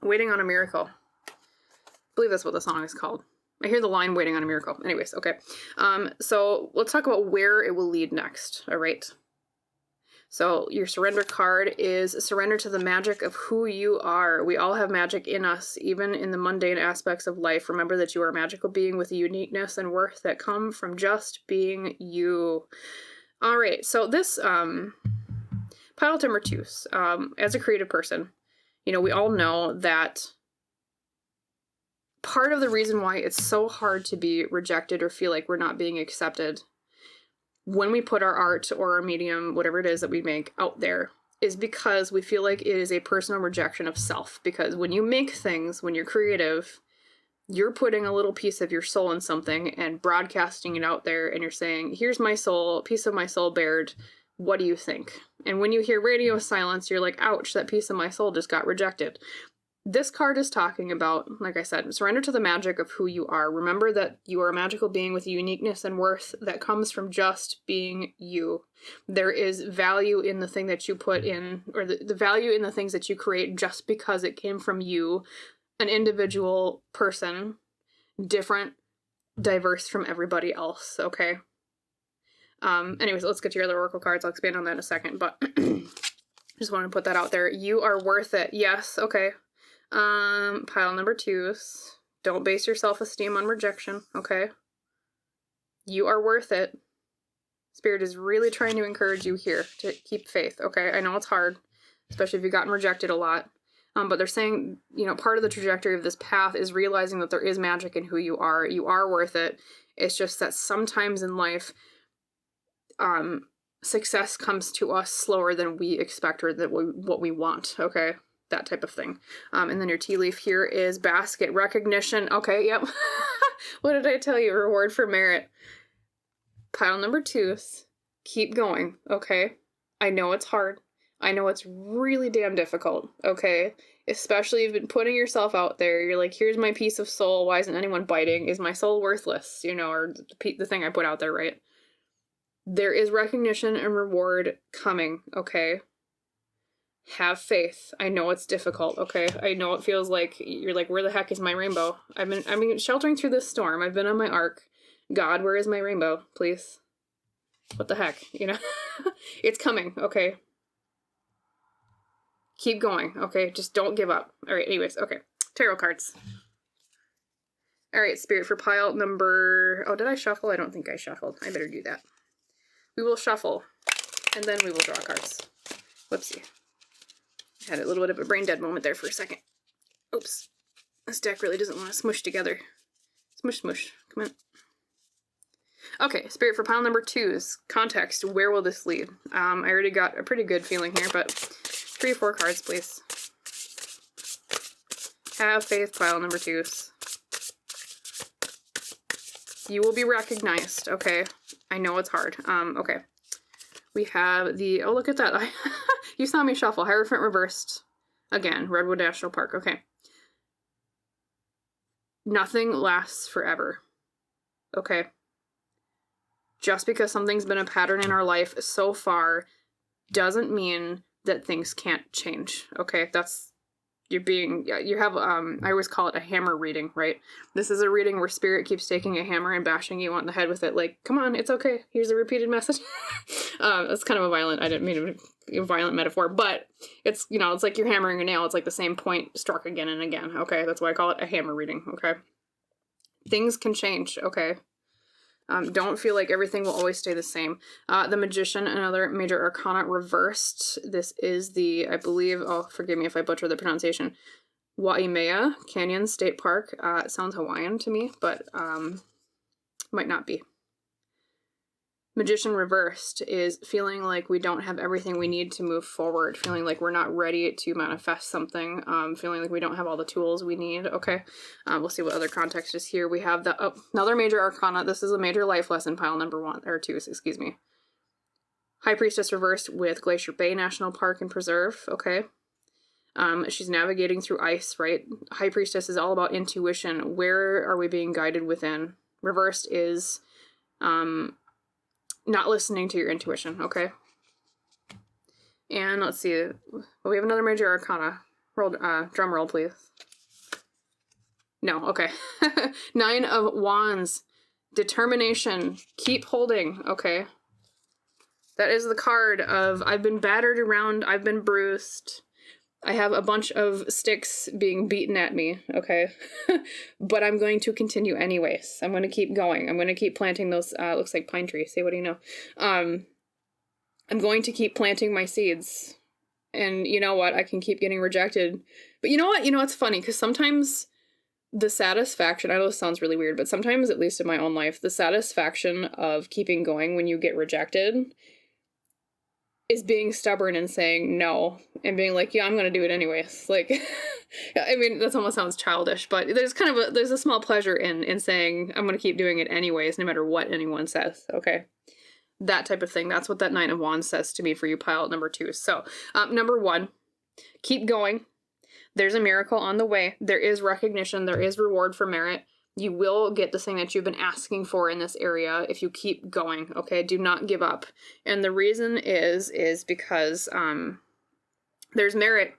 Waiting on a Miracle. I believe that's what the song is called. I hear the line Waiting on a Miracle. Anyways, okay. So let's talk about where it will lead next, all right? So your surrender card is surrender to the magic of who you are. We all have magic in us, even in the mundane aspects of life. Remember that you are a magical being with a uniqueness and worth that come from just being you. All right, so this pile number 2s, as a creative person, you know, we all know that part of the reason why it's so hard to be rejected or feel like we're not being accepted when we put our art or our medium, whatever it is that we make, out there, is because we feel like it is a personal rejection of self. Because when you make things, when you're creative, you're putting a little piece of your soul in something and broadcasting it out there, and you're saying, here's my soul, piece of my soul bared. What do you think? And when you hear radio silence, you're like, ouch, that piece of my soul just got rejected. This card is talking about, like I said, surrender to the magic of who you are. Remember that you are a magical being with a uniqueness and worth that comes from just being you. There is value in the thing that you put in, or the value in the things that you create just because it came from you, an individual person, different, diverse from everybody else, okay? Anyways, let's get to your other oracle cards. I'll expand on that in a second, but just want to put that out there. You are worth it. Yes, okay. Pile number 2s. Don't base your self-esteem on rejection, okay? You are worth it. Spirit is really trying to encourage you here to keep faith, okay? I know it's hard, especially if you've gotten rejected a lot. But they're saying, you know, part of the trajectory of this path is realizing that there is magic in who you are. You are worth it. It's just that sometimes in life, success comes to us slower than we expect or what we want, okay? That type of thing. And then your tea leaf here is basket recognition. Okay, yep. What did I tell you? Reward for merit. Pile number 2s. Keep going, okay? I know it's hard. I know it's really damn difficult, okay? Especially if you've been putting yourself out there. You're like, here's my piece of soul. Why isn't anyone biting? Is my soul worthless? You know, or the thing I put out there, right? There is recognition and reward coming, okay? Have faith. I know it's difficult, okay? I know it feels like you're like, where the heck is my rainbow? I've been sheltering through this storm. I've been on my arc. God, where is my rainbow, please? What the heck, you know? It's coming, okay? Keep going, okay? Just don't give up. All right, anyways, okay. Tarot cards. All right, Spirit, for pile number... Oh, did I shuffle? I don't think I shuffled. I better do that. We will shuffle. and then we will draw cards. Whoopsie. Had a little bit of a brain dead moment there for a second. Oops. This deck really doesn't want to smush together. Smush, smush. Come on. Okay, Spirit, for pile number 2's context, where will this lead? I already got a pretty good feeling here, but 3 or 4 cards, please. Have faith, pile number 2's. You will be recognized, okay? I know it's hard. Okay. We have the, oh, look at that. You saw me shuffle. Hierophant reversed. Again, Redwood National Park. Okay. Nothing lasts forever. Okay. Just because something's been a pattern in our life so far doesn't mean that things can't change. Okay. That's, you have, I always call it a hammer reading, right? This is a reading where spirit keeps taking a hammer and bashing you on the head with it. Like, come on, it's okay. Here's a repeated message. That's kind of I didn't mean a violent metaphor, but it's, it's like you're hammering a nail. It's like the same point struck again and again. Okay. That's why I call it a hammer reading. Okay. Things can change. Okay. Don't feel like everything will always stay the same. The Magician, another major arcana reversed. This is the, I believe, oh, forgive me if I butcher the pronunciation, Waimea Canyon State Park. It sounds Hawaiian to me, but might not be. Magician reversed is feeling like we don't have everything we need to move forward, feeling like we're not ready to manifest something, feeling like we don't have all the tools we need. Okay, we'll see what other context is here. We have the another major arcana. This is a major life lesson, pile number 2, excuse me. High Priestess reversed with Glacier Bay National Park and Preserve. Okay, she's navigating through ice, right? High Priestess is all about intuition. Where are we being guided within? Reversed is not listening to your intuition, okay? And let's see. Well, we have another major arcana. Roll, drum roll, please. No, okay. 9 of Wands. Determination. Keep holding, okay? That is the card of I've been battered around, I've been bruised. I have a bunch of sticks being beaten at me, okay? But I'm going to continue anyways. I'm going to keep going. I'm going to keep planting those, looks like pine tree. Say, what do you know? I'm going to keep planting my seeds. And you know what? I can keep getting rejected. But you know what? It's funny, because sometimes the satisfaction, I know this sounds really weird, but sometimes, at least in my own life, the satisfaction of keeping going when you get rejected is being stubborn and saying no and being like, yeah, I'm going to do it anyways. Like, I mean, that almost sounds childish, but there's kind of there's a small pleasure in saying I'm going to keep doing it anyways, no matter what anyone says. Okay. That type of thing. That's what that 9 of Wands says to me for you, pile number 2. So, number 1, keep going. There's a miracle on the way. There is recognition. There is reward for merit. You will get the thing that you've been asking for in this area if you keep going, okay? Do not give up. And the reason is because there's merit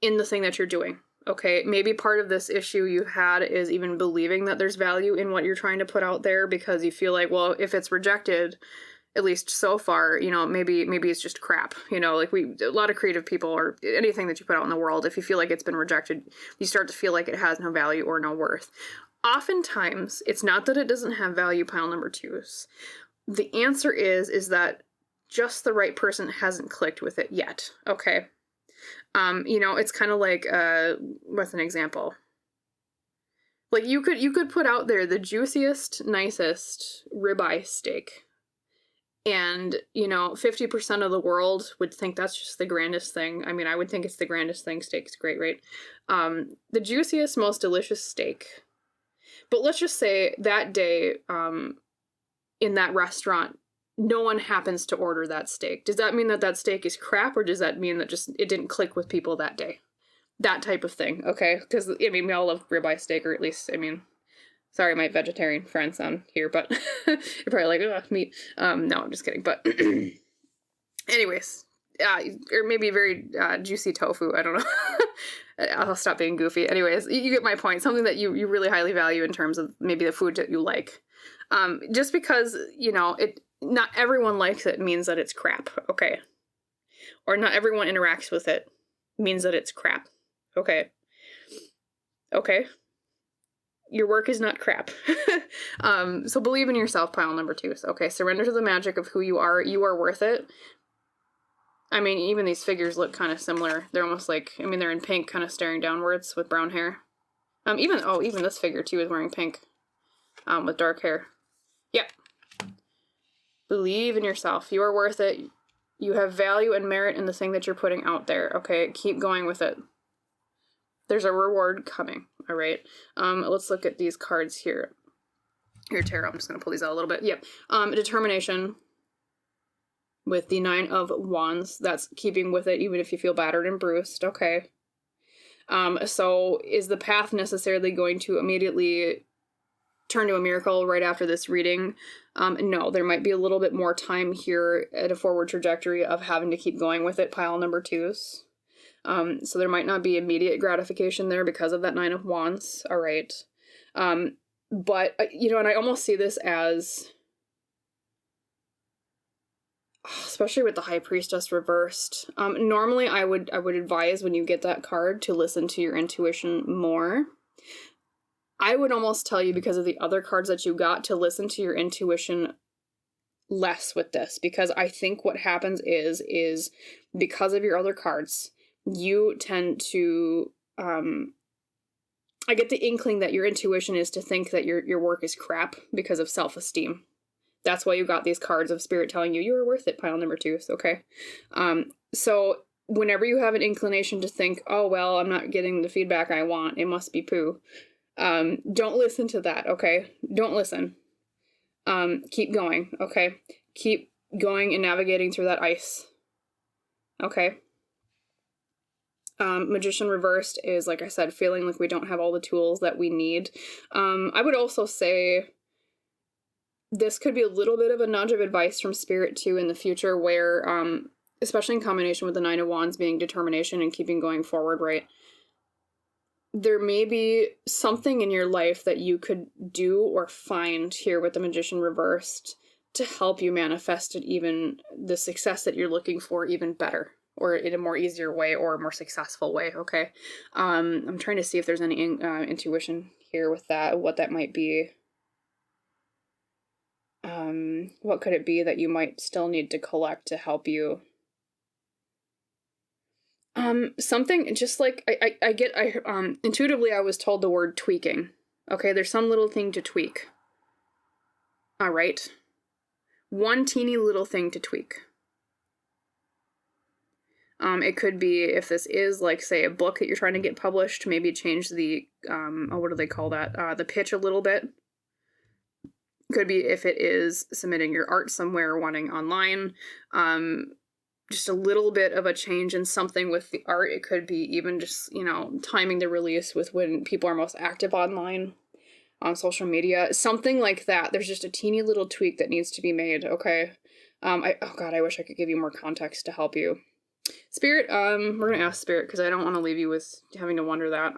in the thing that you're doing, okay? Maybe part of this issue you had is even believing that there's value in what you're trying to put out there because you feel like, well, if it's rejected, at least so far, maybe it's just crap, like a lot of creative people or anything that you put out in the world, if you feel like it's been rejected, you start to feel like it has no value or no worth. Oftentimes, it's not that it doesn't have value, pile number 2's. The answer is that just the right person hasn't clicked with it yet, okay? It's kind of like, what's an example? Like you could put out there the juiciest, nicest ribeye steak, and, 50% of the world would think that's just the grandest thing. I mean, I would think it's the grandest thing. Steak's great, right? The juiciest, most delicious steak. But let's just say that day, in that restaurant, no one happens to order that steak. Does that mean that steak is crap, or does that mean that just it didn't click with people that day? That type of thing, okay? Because, we all love ribeye steak, or at least, sorry, my vegetarian friends on here, but you're probably like, ugh, meat. No, I'm just kidding. But anyways, or maybe very juicy tofu. I don't know. I'll stop being goofy. Anyways, you get my point. Something that you really highly value in terms of maybe the food that you like. Just because, not everyone likes it means that it's crap, okay? Or not everyone interacts with it means that it's crap, okay? Okay? your work is not crap. So believe in yourself, pile number 2. So, okay, surrender to the magic of who you are. You are worth it. I mean, even these figures look kind of similar. They're almost like, I mean, they're in pink, kind of staring downwards with brown hair. Even this figure too is wearing pink, with dark hair. Yep. Believe in yourself. You are worth it. You have value and merit in the thing that you're putting out there. Okay, keep going with it. There's a reward coming. All right. Let's look at these cards here. Here, Tarot. I'm just gonna pull these out a little bit. Yep. Determination. With the 9 of Wands, that's keeping with it, even if you feel battered and bruised. Okay. So is the path necessarily going to immediately turn to a miracle right after this reading? No, there might be a little bit more time here at a forward trajectory of having to keep going with it, pile number 2s. So there might not be immediate gratification there because of that 9 of Wands. All right. But, and I almost see this as, especially with the High Priestess reversed. Normally I would advise when you get that card to listen to your intuition more. I would almost tell you, because of the other cards that you got, to listen to your intuition less with this, because I think what happens is because of your other cards, you tend to, I get the inkling that your intuition is to think that your work is crap because of self-esteem. That's why you got these cards of Spirit telling you are worth it, pile number 2s, okay? So whenever you have an inclination to think, oh, well, I'm not getting the feedback I want, it must be poo, don't listen to that, okay? Don't listen. Keep going, okay? Keep going and navigating through that ice, okay? Magician reversed is, like I said, feeling like we don't have all the tools that we need. I would also say this could be a little bit of a nudge of advice from Spirit too in the future, where, especially in combination with the 9 of Wands being determination and keeping going forward, right? There may be something in your life that you could do or find here with the Magician reversed to help you manifest it, even the success that you're looking for, even better, or in a more easier way or a more successful way, okay? I'm trying to see if there's any intuition here with that, what that might be. What could it be that you might still need to collect to help you? Something just like, intuitively I was told the word tweaking. Okay, there's some little thing to tweak. All right. One teeny little thing to tweak. It could be, if this is, like, say, a book that you're trying to get published, maybe change the, what do they call that? The pitch a little bit. Could be if it is submitting your art somewhere, wanting online, just a little bit of a change in something with the art. It could be even just, timing the release with when people are most active online on social media, something like that. There's just a teeny little tweak that needs to be made, okay? I wish I could give you more context to help you. Spirit, we're gonna ask Spirit, because I don't want to leave you with having to wonder that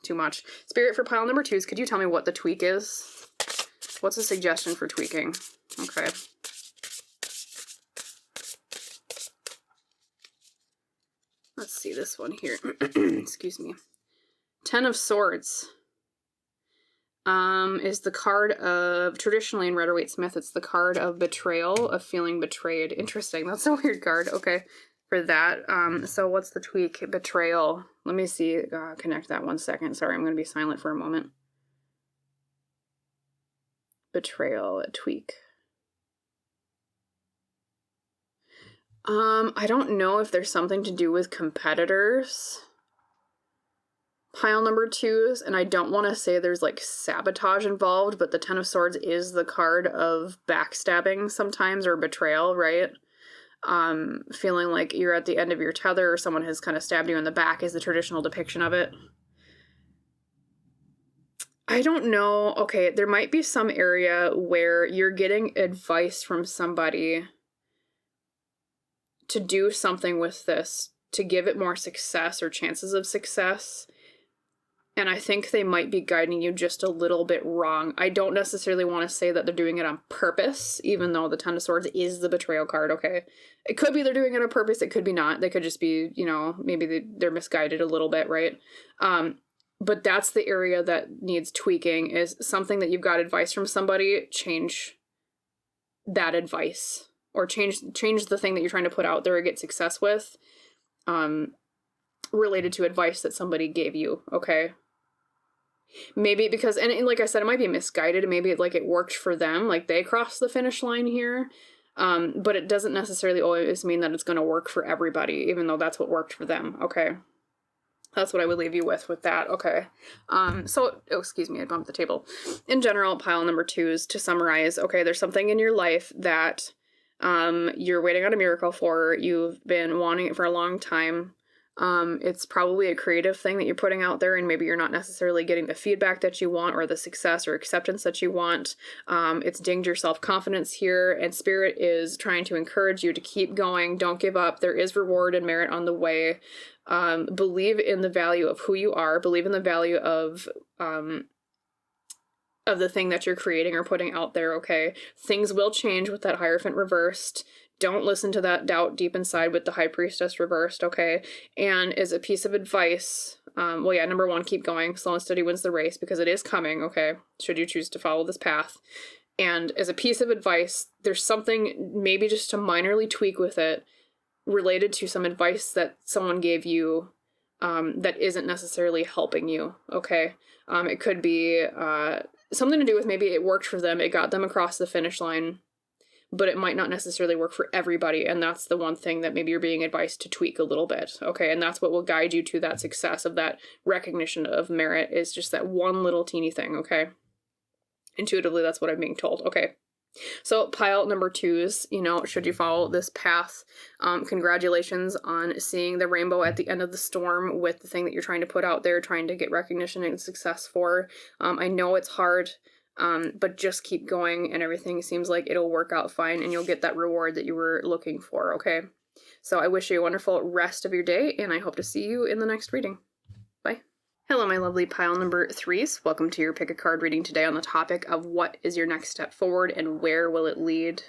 too much. Spirit, for pile number 2s, could you tell me what the tweak is? What's a suggestion for tweaking? Okay. Let's see this one here. Excuse me. 10 of Swords. Is the card of, traditionally in Rider-Waite-Smith, it's the card of betrayal, of feeling betrayed. Interesting. That's a weird card. Okay. For that. So what's the tweak? Betrayal. Let me see. Connect that 1 second. Sorry, I'm going to be silent for a moment. Betrayal, a tweak. I don't know if there's something to do with competitors. Pile number 2s, and I don't want to say there's like sabotage involved, but the 10 of Swords is the card of backstabbing sometimes, or betrayal, right? Feeling like you're at the end of your tether, or someone has kind of stabbed you in the back is the traditional depiction of it. I don't know. Okay, there might be some area where you're getting advice from somebody to do something with this, to give it more success or chances of success. And I think they might be guiding you just a little bit wrong. I don't necessarily want to say that they're doing it on purpose, even though the 10 of Swords is the betrayal card, okay? It could be they're doing it on purpose, it could be not. They could just be, maybe they're misguided a little bit, right? But that's the area that needs tweaking, is something that you've got advice from somebody, change that advice, or change the thing that you're trying to put out there or get success with, related to advice that somebody gave you, okay? Maybe because, and like I said, it might be misguided, maybe it worked for them, like they crossed the finish line here, but it doesn't necessarily always mean that it's going to work for everybody, even though that's what worked for them, okay? That's what I would leave you with that, okay? Excuse me, I bumped the table. In general, pile number 2 is to summarize, okay, there's something in your life that you're waiting on a miracle for, you've been wanting it for a long time. It's probably a creative thing that you're putting out there, and maybe you're not necessarily getting the feedback that you want or the success or acceptance that you want. It's dinged your self-confidence here, and Spirit is trying to encourage you to keep going. Don't give up. There is reward and merit on the way. Believe in the value of who you are. Believe in the value of the thing that you're creating or putting out there, okay? Things will change with that Hierophant reversed. Don't listen to that doubt deep inside with the High Priestess reversed, okay? And as a piece of advice, number 1, keep going. Slow and steady wins the race, because it is coming, okay? Should you choose to follow this path. And as a piece of advice, there's something maybe just to minorly tweak with it related to some advice that someone gave you that isn't necessarily helping you, okay? It could be something to do with maybe it worked for them, it got them across the finish line, but it might not necessarily work for everybody, and that's the one thing that maybe you're being advised to tweak a little bit, okay? And that's what will guide you to that success of that recognition of merit, is just that one little teeny thing, okay? Intuitively, that's what I'm being told, okay? So pile number 2s, should you follow this path, congratulations on seeing the rainbow at the end of the storm with the thing that you're trying to put out there, trying to get recognition and success for. I know it's hard, but just keep going, and everything seems like it'll work out fine, and you'll get that reward that you were looking for, okay? So I wish you a wonderful rest of your day, and I hope to see you in the next reading. Bye. Hello, my lovely pile number 3s. Welcome to your pick a card reading today on the topic of what is your next step forward and where will it lead.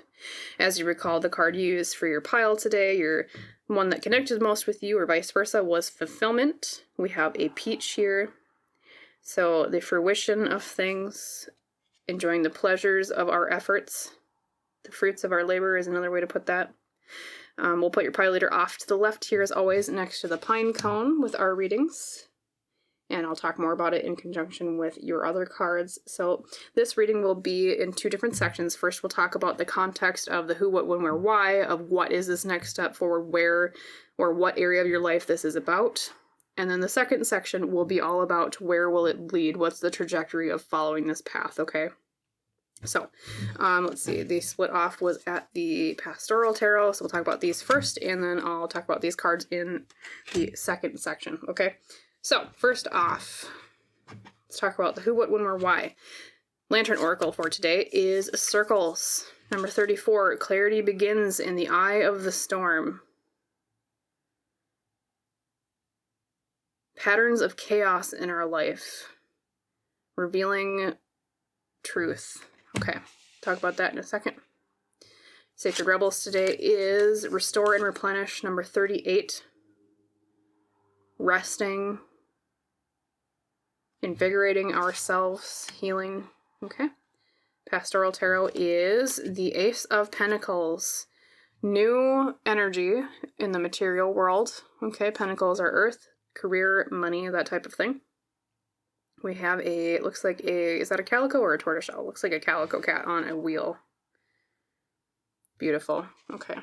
As you recall, the card you used for your pile today, your one that connected most with you or vice versa, was fulfillment. We have a peach here. So the fruition of things, enjoying the pleasures of our efforts, the fruits of our labor is another way to put that. We'll put your pile leader off to the left here as always, next to the pine cone with our readings. And I'll talk more about it in conjunction with your other cards. So this reading will be in 2 different sections. First, we'll talk about the context of the who, what, when, where, why, of what is this next step forward, where or what area of your life this is about. And then the second section will be all about where will it lead, what's the trajectory of following this path, okay? So, let's see, the split off was at the Pastoral Tarot, so we'll talk about these first, and then I'll talk about these cards in the second section, okay? So, first off, let's talk about the who, what, when, where, why. Lantern Oracle for today is circles. Number 34, clarity begins in the eye of the storm. Patterns of chaos in our life. Revealing truth. Okay, talk about that in a second. Sacred Rebels today is restore and replenish. Number 38, resting. Invigorating ourselves, healing, okay? Pastoral Tarot is the Ace of Pentacles. New energy in the material world, okay? Pentacles are earth, career, money, that type of thing. We have a, looks like a, is that a calico or a tortoiseshell? Looks like a calico cat on a wheel. Beautiful, okay.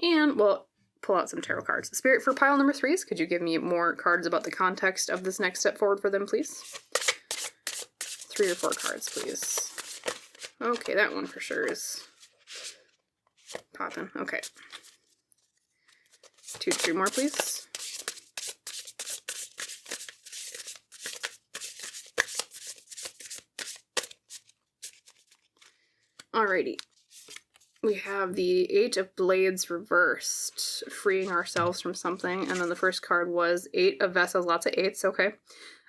And, well, pull out some tarot cards. Spirit, for pile number 3s, could you give me more cards about the context of this next step forward for them, please? 3 or 4 cards, please. Okay, that one for sure is popping. Okay. 2 to 3 more, please. Alrighty. We have the 8 of Blades reversed, freeing ourselves from something. And then the first card was 8 of Vessels, lots of 8s, okay.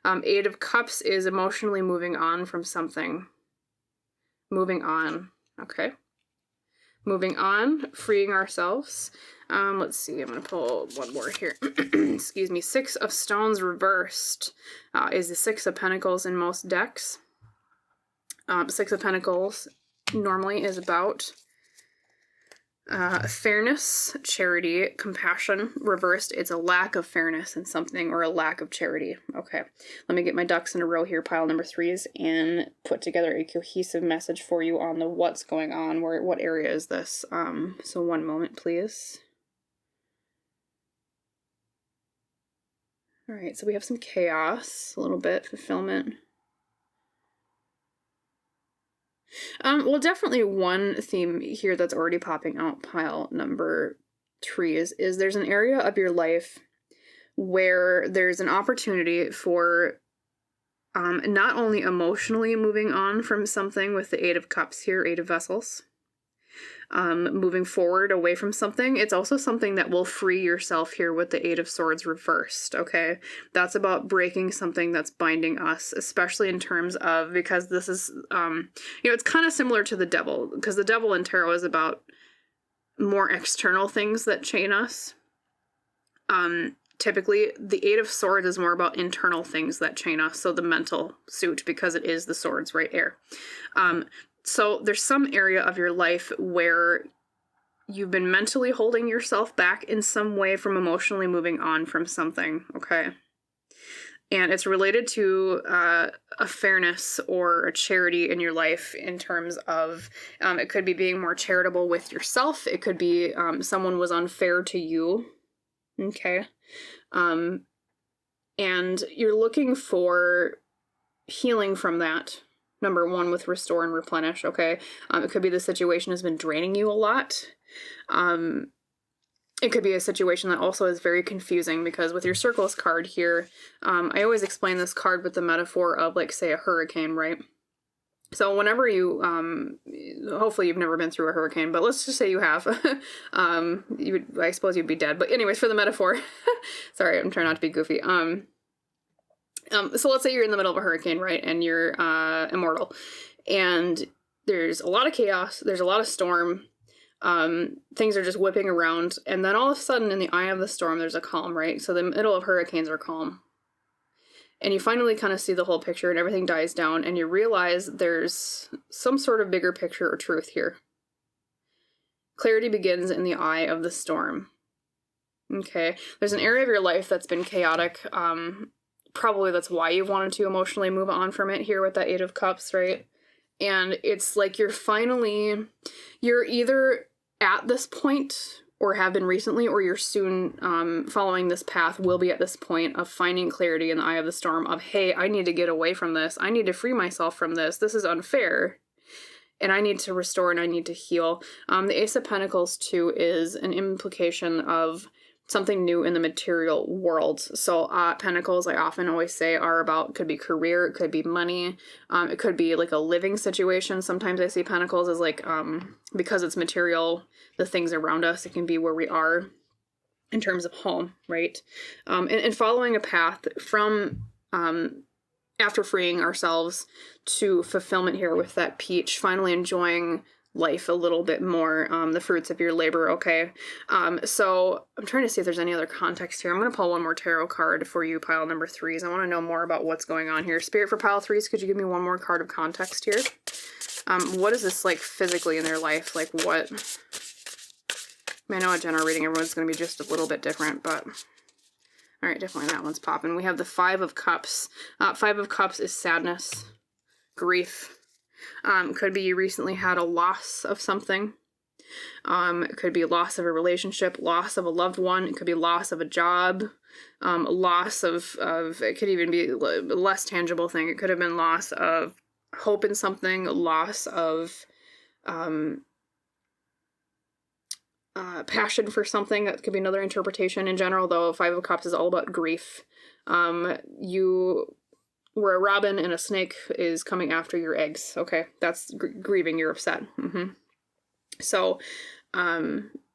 8 of Cups is emotionally moving on from something. Moving on, okay. Moving on, freeing ourselves. Let's see, I'm going to pull one more here. Excuse me. Six of Stones reversed is the Six of Pentacles in most decks. Six of Pentacles normally is about fairness, charity, compassion. Reversed, it's a lack of fairness in something or a lack of charity. Okay, let me get my ducks in a row here, pile number threes, and put together a cohesive message for you on the what's going on, what area is this. So one moment, please. All right, so we have some chaos, a little bit, fulfillment. Well, definitely one theme here that's already popping out, pile number three, is there's an area of your life where there's an opportunity for not only emotionally moving on from something with the Eight of Cups here, Eight of Vessels, moving forward away from something. It's also something that will free yourself here with the Eight of Swords reversed, okay? That's about breaking something that's binding us, especially in terms of, because this is, it's kind of similar to the Devil, because the Devil in Tarot is about more external things that chain us. Typically, the Eight of Swords is more about internal things that chain us, so the mental suit, because it is the swords, right? Air. So there's some area of your life where you've been mentally holding yourself back in some way from emotionally moving on from something, okay? And it's related to a fairness or a charity in your life in terms of, it could be being more charitable with yourself. It could be someone was unfair to you, okay? And you're looking for healing from that. Number one, with restore and replenish, okay? It could be the situation has been draining you a lot. It could be a situation that also is very confusing, because with your circles card here, I always explain this card with the metaphor of, like, say, a hurricane, right? So whenever you, hopefully you've never been through a hurricane, but let's just say you have. I suppose you'd be dead. But anyways, for the metaphor, sorry, I'm trying not to be goofy. So let's say you're in the middle of a hurricane, right? And you're immortal. And there's a lot of chaos. There's a lot of storm. Things are just whipping around. And then all of a sudden, in the eye of the storm, there's a calm, right? So the middle of hurricanes are calm. And you finally kind of see the whole picture and everything dies down. And you realize there's some sort of bigger picture or truth here. Clarity begins in the eye of the storm. Okay? There's an area of your life that's been chaotic. Probably that's why you wanted to emotionally move on from it here with that Eight of Cups, right? And it's like you're either at this point, or have been recently, or you're soon following this path, will be at this point of finding clarity in the eye of the storm of, hey, I need to get away from this. I need to free myself from this. This is unfair. And I need to restore and I need to heal. The Ace of Pentacles, too, is an implication of something new in the material world. So pentacles, I often always say, are about, could be career, it could be money, it could be like a living situation. Sometimes I see pentacles as like, because it's material, the things around us, it can be where we are in terms of home, right? And following a path from, after freeing ourselves to fulfillment here with that peach, finally enjoying life a little bit more, the fruits of your labor, okay? So I'm trying to see if there's any other context here. I'm going to pull one more tarot card for you, pile number threes. I want to know more about what's going on here. Spirit for pile threes, could you give me one more card of context here? What is this like physically in their life? Like what? I mean, I know a general reading, everyone's going to be just a little bit different, but all right, definitely that one's popping. We have the Five of Cups. Five of Cups is sadness, grief. Could be you recently had a loss of something. It could be loss of a relationship, loss of a loved one. It could be loss of a job, loss of, it could even be a less tangible thing. It could have been loss of hope in something, loss of passion for something. That could be another interpretation. In general, though, Five of Cups is all about grief. You where a robin and a snake is coming after your eggs. Okay, that's grieving, you're upset. So,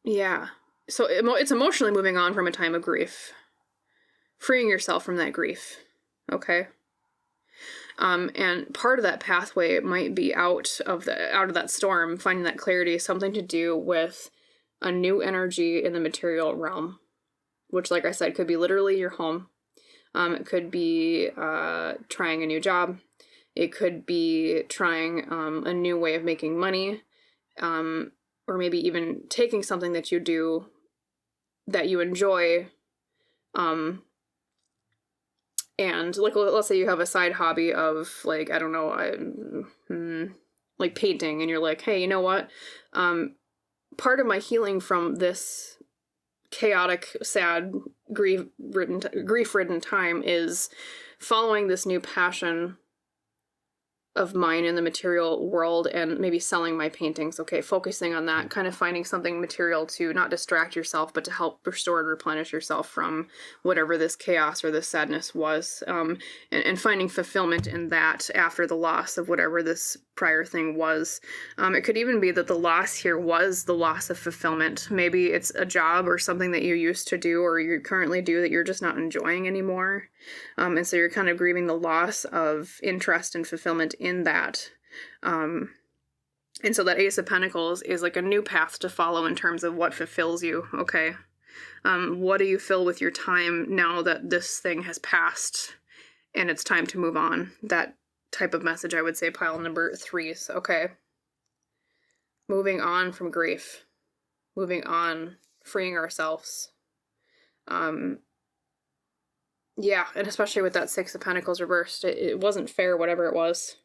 yeah. So it's emotionally moving on from a time of grief. Freeing yourself from that grief. Okay? And part of that pathway might be out of that storm, finding that clarity, something to do with a new energy in the material realm, which, like I said, could be literally your home. It could be trying a new job. It could be trying a new way of making money, or maybe even taking something that you do that you enjoy, and like, let's say you have a side hobby of, like, I don't know, like painting, and you're like, hey, you know what? Part of my healing from this chaotic, sad, grief-ridden time is following this new passion of mine in the material world and maybe selling my paintings. Okay, focusing on that, kind of finding something material to not distract yourself, but to help restore and replenish yourself from whatever this chaos or this sadness was, and finding fulfillment in that after the loss of whatever this prior thing was. It could even be that the loss here was the loss of fulfillment. Maybe it's a job or something that you used to do or you currently do that you're just not enjoying anymore. And so you're kind of grieving the loss of interest and fulfillment in that. And so that Ace of Pentacles is like a new path to follow in terms of what fulfills you, okay? What do you fill with your time now that this thing has passed and it's time to move on? That type of message, I would say, pile number 3. Okay. Moving on from grief. Moving on, freeing ourselves. Yeah, and especially with that 6 of Pentacles reversed, it wasn't fair, whatever it was.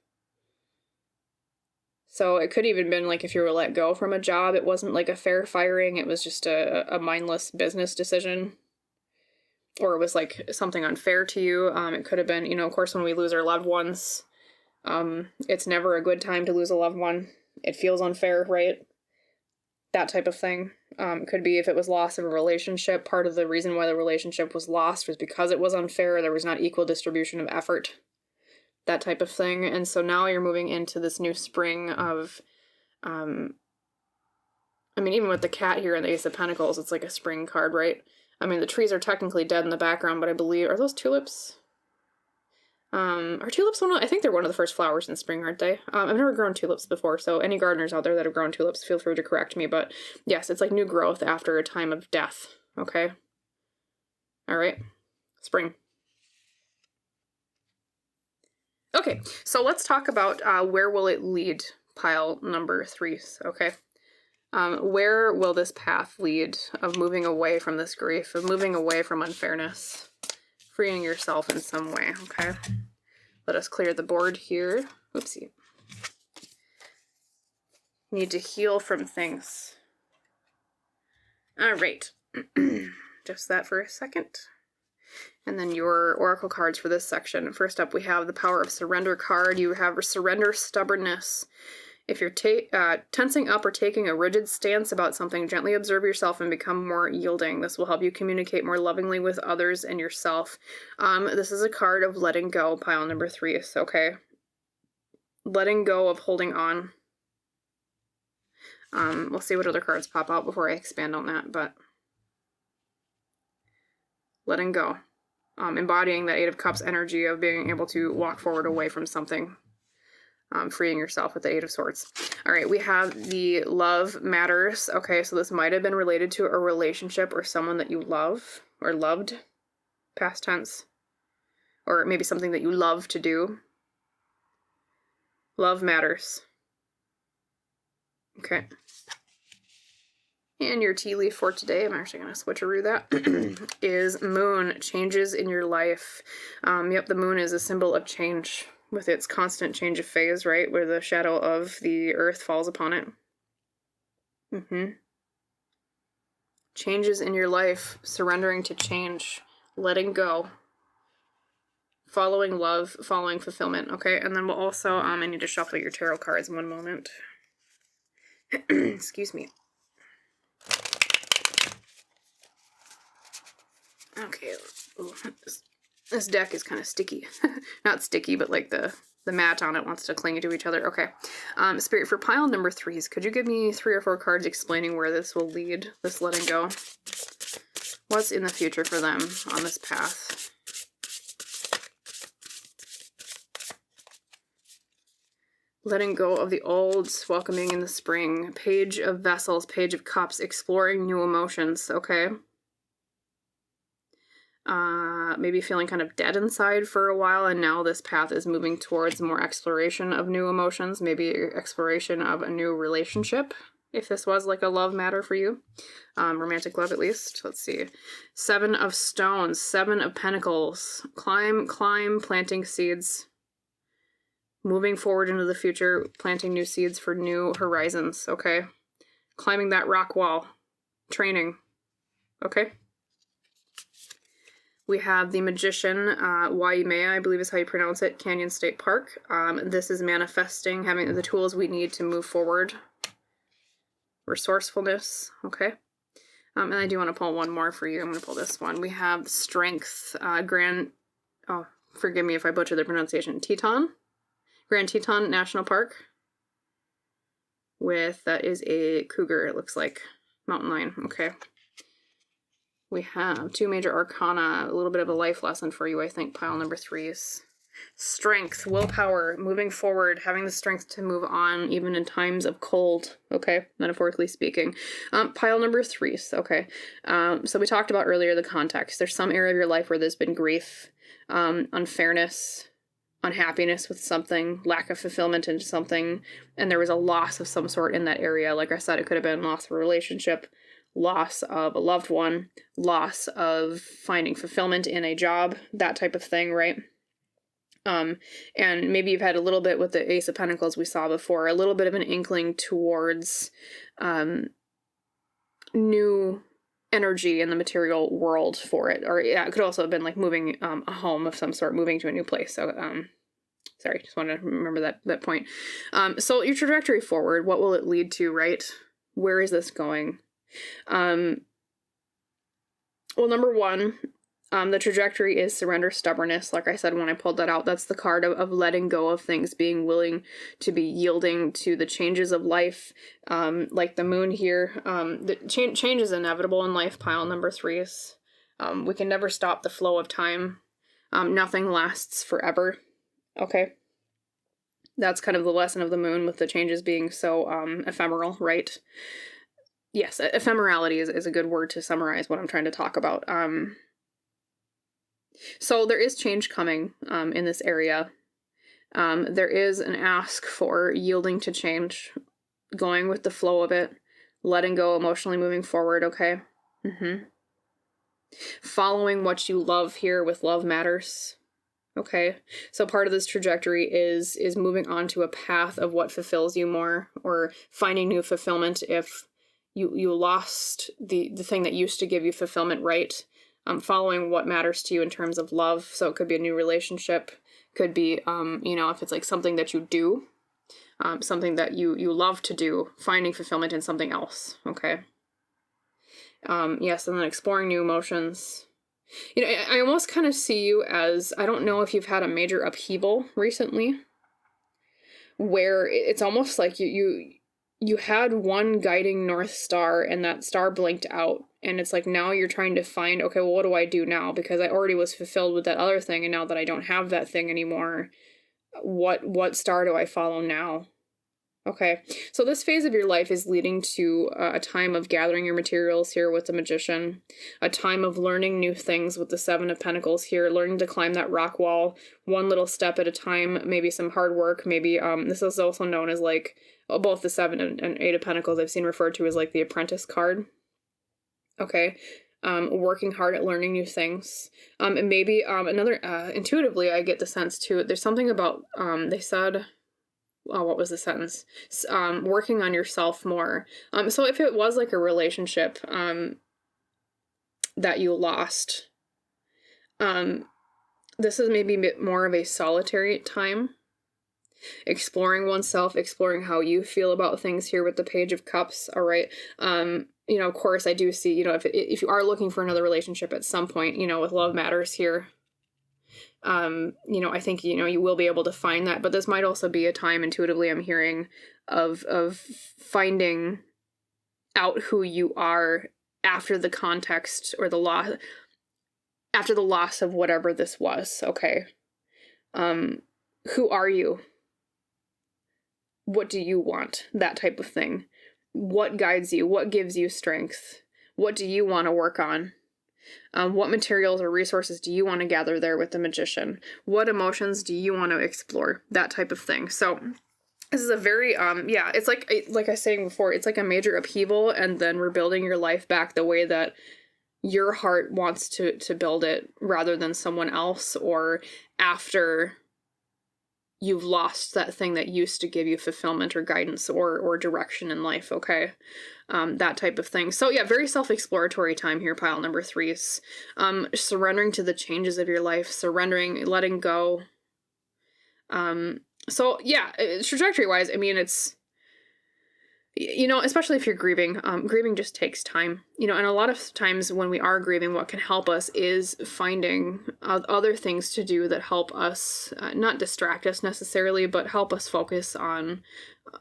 So it could even been like if you were let go from a job, it wasn't like a fair firing, it was just a mindless business decision. Or it was like something unfair to you. It could have been, you know, of course, when we lose our loved ones, it's never a good time to lose a loved one. It feels unfair, right? That type of thing. Could be if it was loss of a relationship. Part of the reason why the relationship was lost was because it was unfair. There was not equal distribution of effort. That type of thing. And so now you're moving into this new spring of, I mean, even with the cat here and the Ace of Pentacles, it's like a spring card, right? I mean, the trees are technically dead in the background, but I believe, are those tulips? Are tulips I think they're one of the first flowers in spring, aren't they? I've never grown tulips before, so any gardeners out there that have grown tulips, feel free to correct me, but yes, it's like new growth after a time of death, okay? All right, spring. Okay, so let's talk about where will it lead, pile number 3, okay? Where will this path lead of moving away from this grief, of moving away from unfairness, freeing yourself in some way, okay? Let us clear the board here. Oopsie. Need to heal from things. All right. Just that for a second. And then your oracle cards for this section. First up, we have the Power of Surrender card. You have surrender stubbornness. If you're tensing up or taking a rigid stance about something, gently observe yourself and become more yielding. This will help you communicate more lovingly with others and yourself. This is a card of letting go, pile number 3. So, okay. Letting go of holding on. We'll see what other cards pop out before I expand on that, but letting go. Embodying that 8 of Cups energy of being able to walk forward away from something. Freeing yourself with the 8 of Swords. All right, we have the Love Matters. Okay, so this might have been related to a relationship or someone that you love or loved, past tense, or maybe something that you love to do. Love matters. Okay. And your tea leaf for today, I'm actually going to switcheroo that, is Moon, changes in your life. Yep, the moon is a symbol of change, with its constant change of phase, right? Where the shadow of the earth falls upon it. Changes in your life, surrendering to change, letting go, following love, following fulfillment, okay? And then we'll also, I need to shuffle your tarot cards in one moment. Excuse me. Okay, ooh, this deck is kind of sticky. Not sticky, but like the mat on it wants to cling to each other. Okay. Spirit, for pile number 3s, could you give me 3 or 4 cards explaining where this will lead, this letting go? What's in the future for them on this path? Letting go of the old, welcoming in the spring. Page of Vessels, Page of Cups, exploring new emotions, okay? Maybe feeling kind of dead inside for a while, and now this path is moving towards more exploration of new emotions, maybe exploration of a new relationship, if this was like a love matter for you. Romantic love, at least. Let's see. 7 of Stones, 7 of Pentacles. Climb, planting seeds. Moving forward into the future, planting new seeds for new horizons, okay? Climbing that rock wall. Training, okay? We have the Magician, Waimea, I believe is how you pronounce it, Canyon State Park. This is manifesting, having the tools we need to move forward. Resourcefulness, okay? And I do want to pull one more for you. I'm going to pull this one. We have Strength, forgive me if I butcher the pronunciation, Teton. Grand Teton National Park. That is a cougar, it looks like. Mountain lion, okay. We have 2 major arcana, a little bit of a life lesson for you, I think, pile number 3s. Strength, willpower, moving forward, having the strength to move on even in times of cold, okay, metaphorically speaking. Pile number 3s, okay. So we talked about earlier the context. There's some area of your life where there's been grief, unfairness, unhappiness with something, lack of fulfillment into something, and there was a loss of some sort in that area. Like I said, it could have been loss of a relationship, loss of a loved one, loss of finding fulfillment in a job, that type of thing, right? And maybe you've had a little bit with the Ace of Pentacles we saw before, a little bit of an inkling towards new energy in the material world for it. Or yeah, it could also have been like moving a home of some sort, moving to a new place. So sorry, just wanted to remember that point. So your trajectory forward, what will it lead to, right? Where is this going? Well, number 1, the trajectory is surrender, stubbornness. Like I said, when I pulled that out, that's the card of letting go of things, being willing to be yielding to the changes of life. Like the moon here, the change is inevitable in life, pile number 3s. We can never stop the flow of time. Nothing lasts forever. Okay. That's kind of the lesson of the moon, with the changes being so ephemeral, right? Yes, ephemerality is a good word to summarize what I'm trying to talk about. So there is change coming in this area. There is an ask for yielding to change, going with the flow of it, letting go, emotionally moving forward, okay? Following what you love here with Love Matters, okay? So part of this trajectory is moving on to a path of what fulfills you more, or finding new fulfillment if you lost the thing that used to give you fulfillment, right? Following what matters to you in terms of love. So it could be a new relationship, could be, if it's like something that you do, something that you love to do, finding fulfillment in something else, okay? Yes, and then exploring new emotions. I almost kind of see you as, I don't know if you've had a major upheaval recently, where it's almost like you had one guiding North Star and that star blinked out, and it's like now you're trying to find, okay, well, what do I do now? Because I already was fulfilled with that other thing, and now that I don't have that thing anymore, what star do I follow now? Okay, so this phase of your life is leading to a time of gathering your materials here with the Magician, a time of learning new things with the 7 of Pentacles here, learning to climb that rock wall one little step at a time, maybe some hard work, maybe this is also known as like, both the 7 and 8 of Pentacles I've seen referred to as like the Apprentice card. Okay, working hard at learning new things. And maybe another, intuitively I get the sense too, there's something about, they said, what was the sentence? Working on yourself more. So if it was like a relationship that you lost, this is maybe a bit more of a solitary time. Exploring oneself, exploring how you feel about things here with the Page of Cups, all right? Of course, I do see, if you are looking for another relationship at some point, with Love Matters here, I think, you will be able to find that, but this might also be a time, intuitively, I'm hearing, of finding out who you are after the context or the loss, after the loss of whatever this was, okay? Who are you? what do you want? That type of thing. What guides you? What gives you strength? What do you want to work on? What materials or resources do you want to gather there with the magician? What emotions do you want to explore? That type of thing. So this is a very, it's like I was saying before, it's like a major upheaval, and then rebuilding your life back the way that your heart wants to build it, rather than someone else, or after you've lost that thing that used to give you fulfillment or guidance or direction in life, okay? That type of thing. So yeah, very self-exploratory time here, pile number 3s. Surrendering to the changes of your life, surrendering, letting go. So yeah, trajectory-wise, I mean, it's, especially if you're grieving, grieving just takes time, and a lot of times when we are grieving, what can help us is finding other things to do that help us, not distract us necessarily, but help us focus on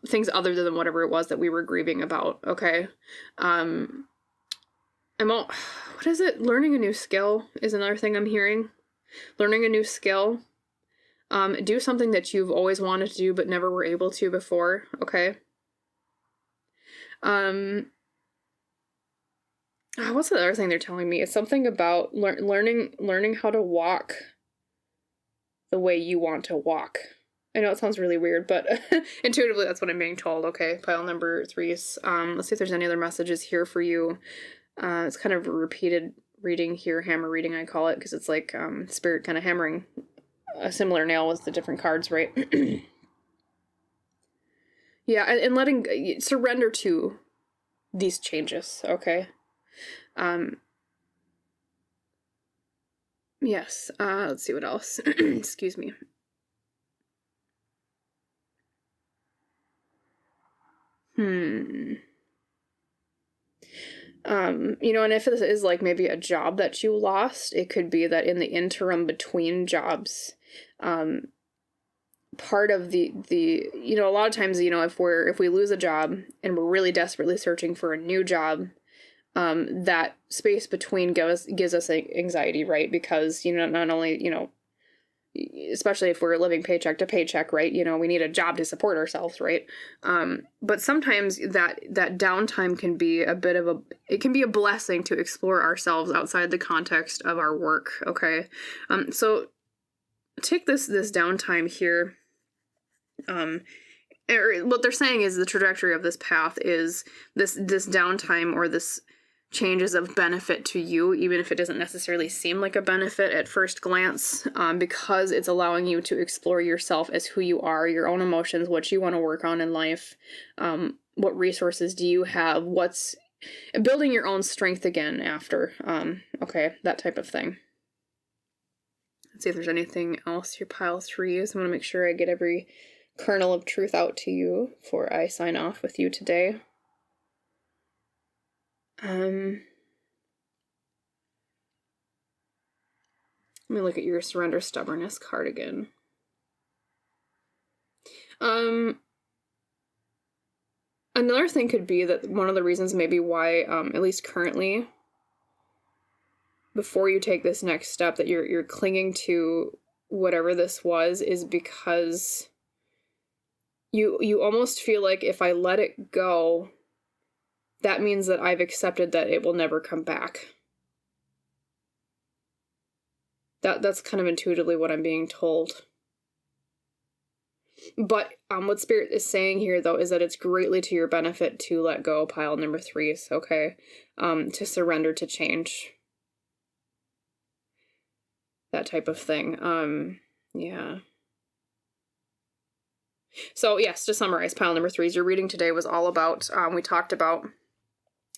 things other than whatever it was that we were grieving about, okay? What is it? Learning a new skill is another thing I'm hearing. Learning a new skill. Do something that you've always wanted to do but never were able to before, okay? What's the other thing they're telling me? It's something about learning how to walk the way you want to walk. I know it sounds really weird, but intuitively that's what I'm being told. Okay, pile number 3s. Let's see if there's any other messages here for you. It's kind of a repeated reading here, hammer reading I call it, because it's like spirit kind of hammering a similar nail with the different cards, right? Yeah, and letting surrender to these changes, okay? Yes, let's see what else. Excuse me. And if this is like maybe a job that you lost, it could be that in the interim between jobs, part of the a lot of times, if we lose a job and we're really desperately searching for a new job, that space between gives us anxiety, right? Because, not only, especially if we're living paycheck to paycheck, right? We need a job to support ourselves, right? But sometimes that downtime can be it can be a blessing to explore ourselves outside the context of our work, okay? So take this downtime here. What they're saying is the trajectory of this path is this downtime, or this changes of benefit to you, even if it doesn't necessarily seem like a benefit at first glance, because it's allowing you to explore yourself as who you are, your own emotions, what you want to work on in life, what resources do you have, what's building your own strength again after, okay, that type of thing. Let's see if there's anything else here, pile 3s. I want to make sure I get every kernel of truth out to you before I sign off with you today. Let me look at your surrender stubbornness card again. Another thing could be that one of the reasons maybe why, at least currently, before you take this next step, that you're clinging to whatever this was, is because you almost feel like, if I let it go, that means that I've accepted that it will never come back. That's kind of intuitively what I'm being told. But what Spirit is saying here, though, is that it's greatly to your benefit to let go, pile number 3s, okay? To surrender to change. That type of thing. Yeah. So, yes, to summarize, pile number 3s, your reading today was all about, we talked about,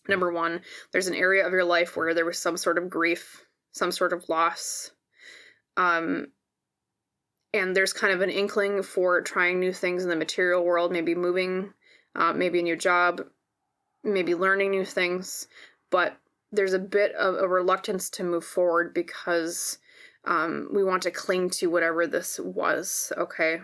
number 1, there's an area of your life where there was some sort of grief, some sort of loss. And there's kind of an inkling for trying new things in the material world, maybe moving, maybe a new job, maybe learning new things. But there's a bit of a reluctance to move forward because we want to cling to whatever this was, okay?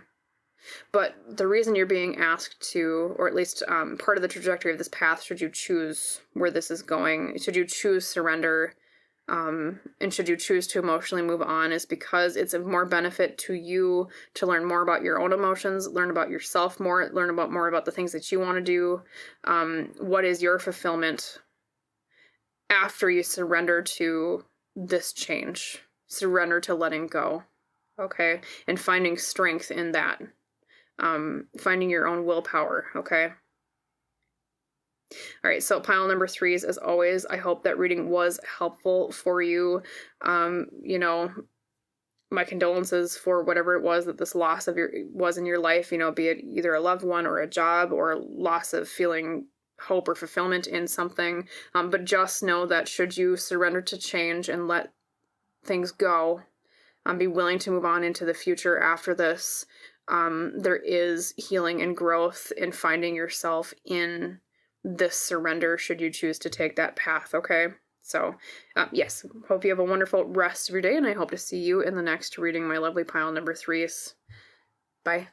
But the reason you're being asked to, or at least part of the trajectory of this path, should you choose where this is going, should you choose surrender, And should you choose to emotionally move on, is because it's of more benefit to you to learn more about your own emotions, learn about yourself more, learn about more about the things that you want to do. What is your fulfillment after you surrender to this change, surrender to letting go, okay? And finding strength in that, finding your own willpower, okay? All right, so pile number 3 is, as always, I hope that reading was helpful for you. You know, my condolences for whatever it was that this loss of was in your life, you know, be it either a loved one or a job or a loss of feeling hope or fulfillment in something. But just know that should you surrender to change and let things go, be willing to move on into the future after this, there is healing and growth in finding yourself in this surrender should you choose to take that path, okay? So, yes, hope you have a wonderful rest of your day, and I hope to see you in the next reading, my lovely pile number 3s. Bye.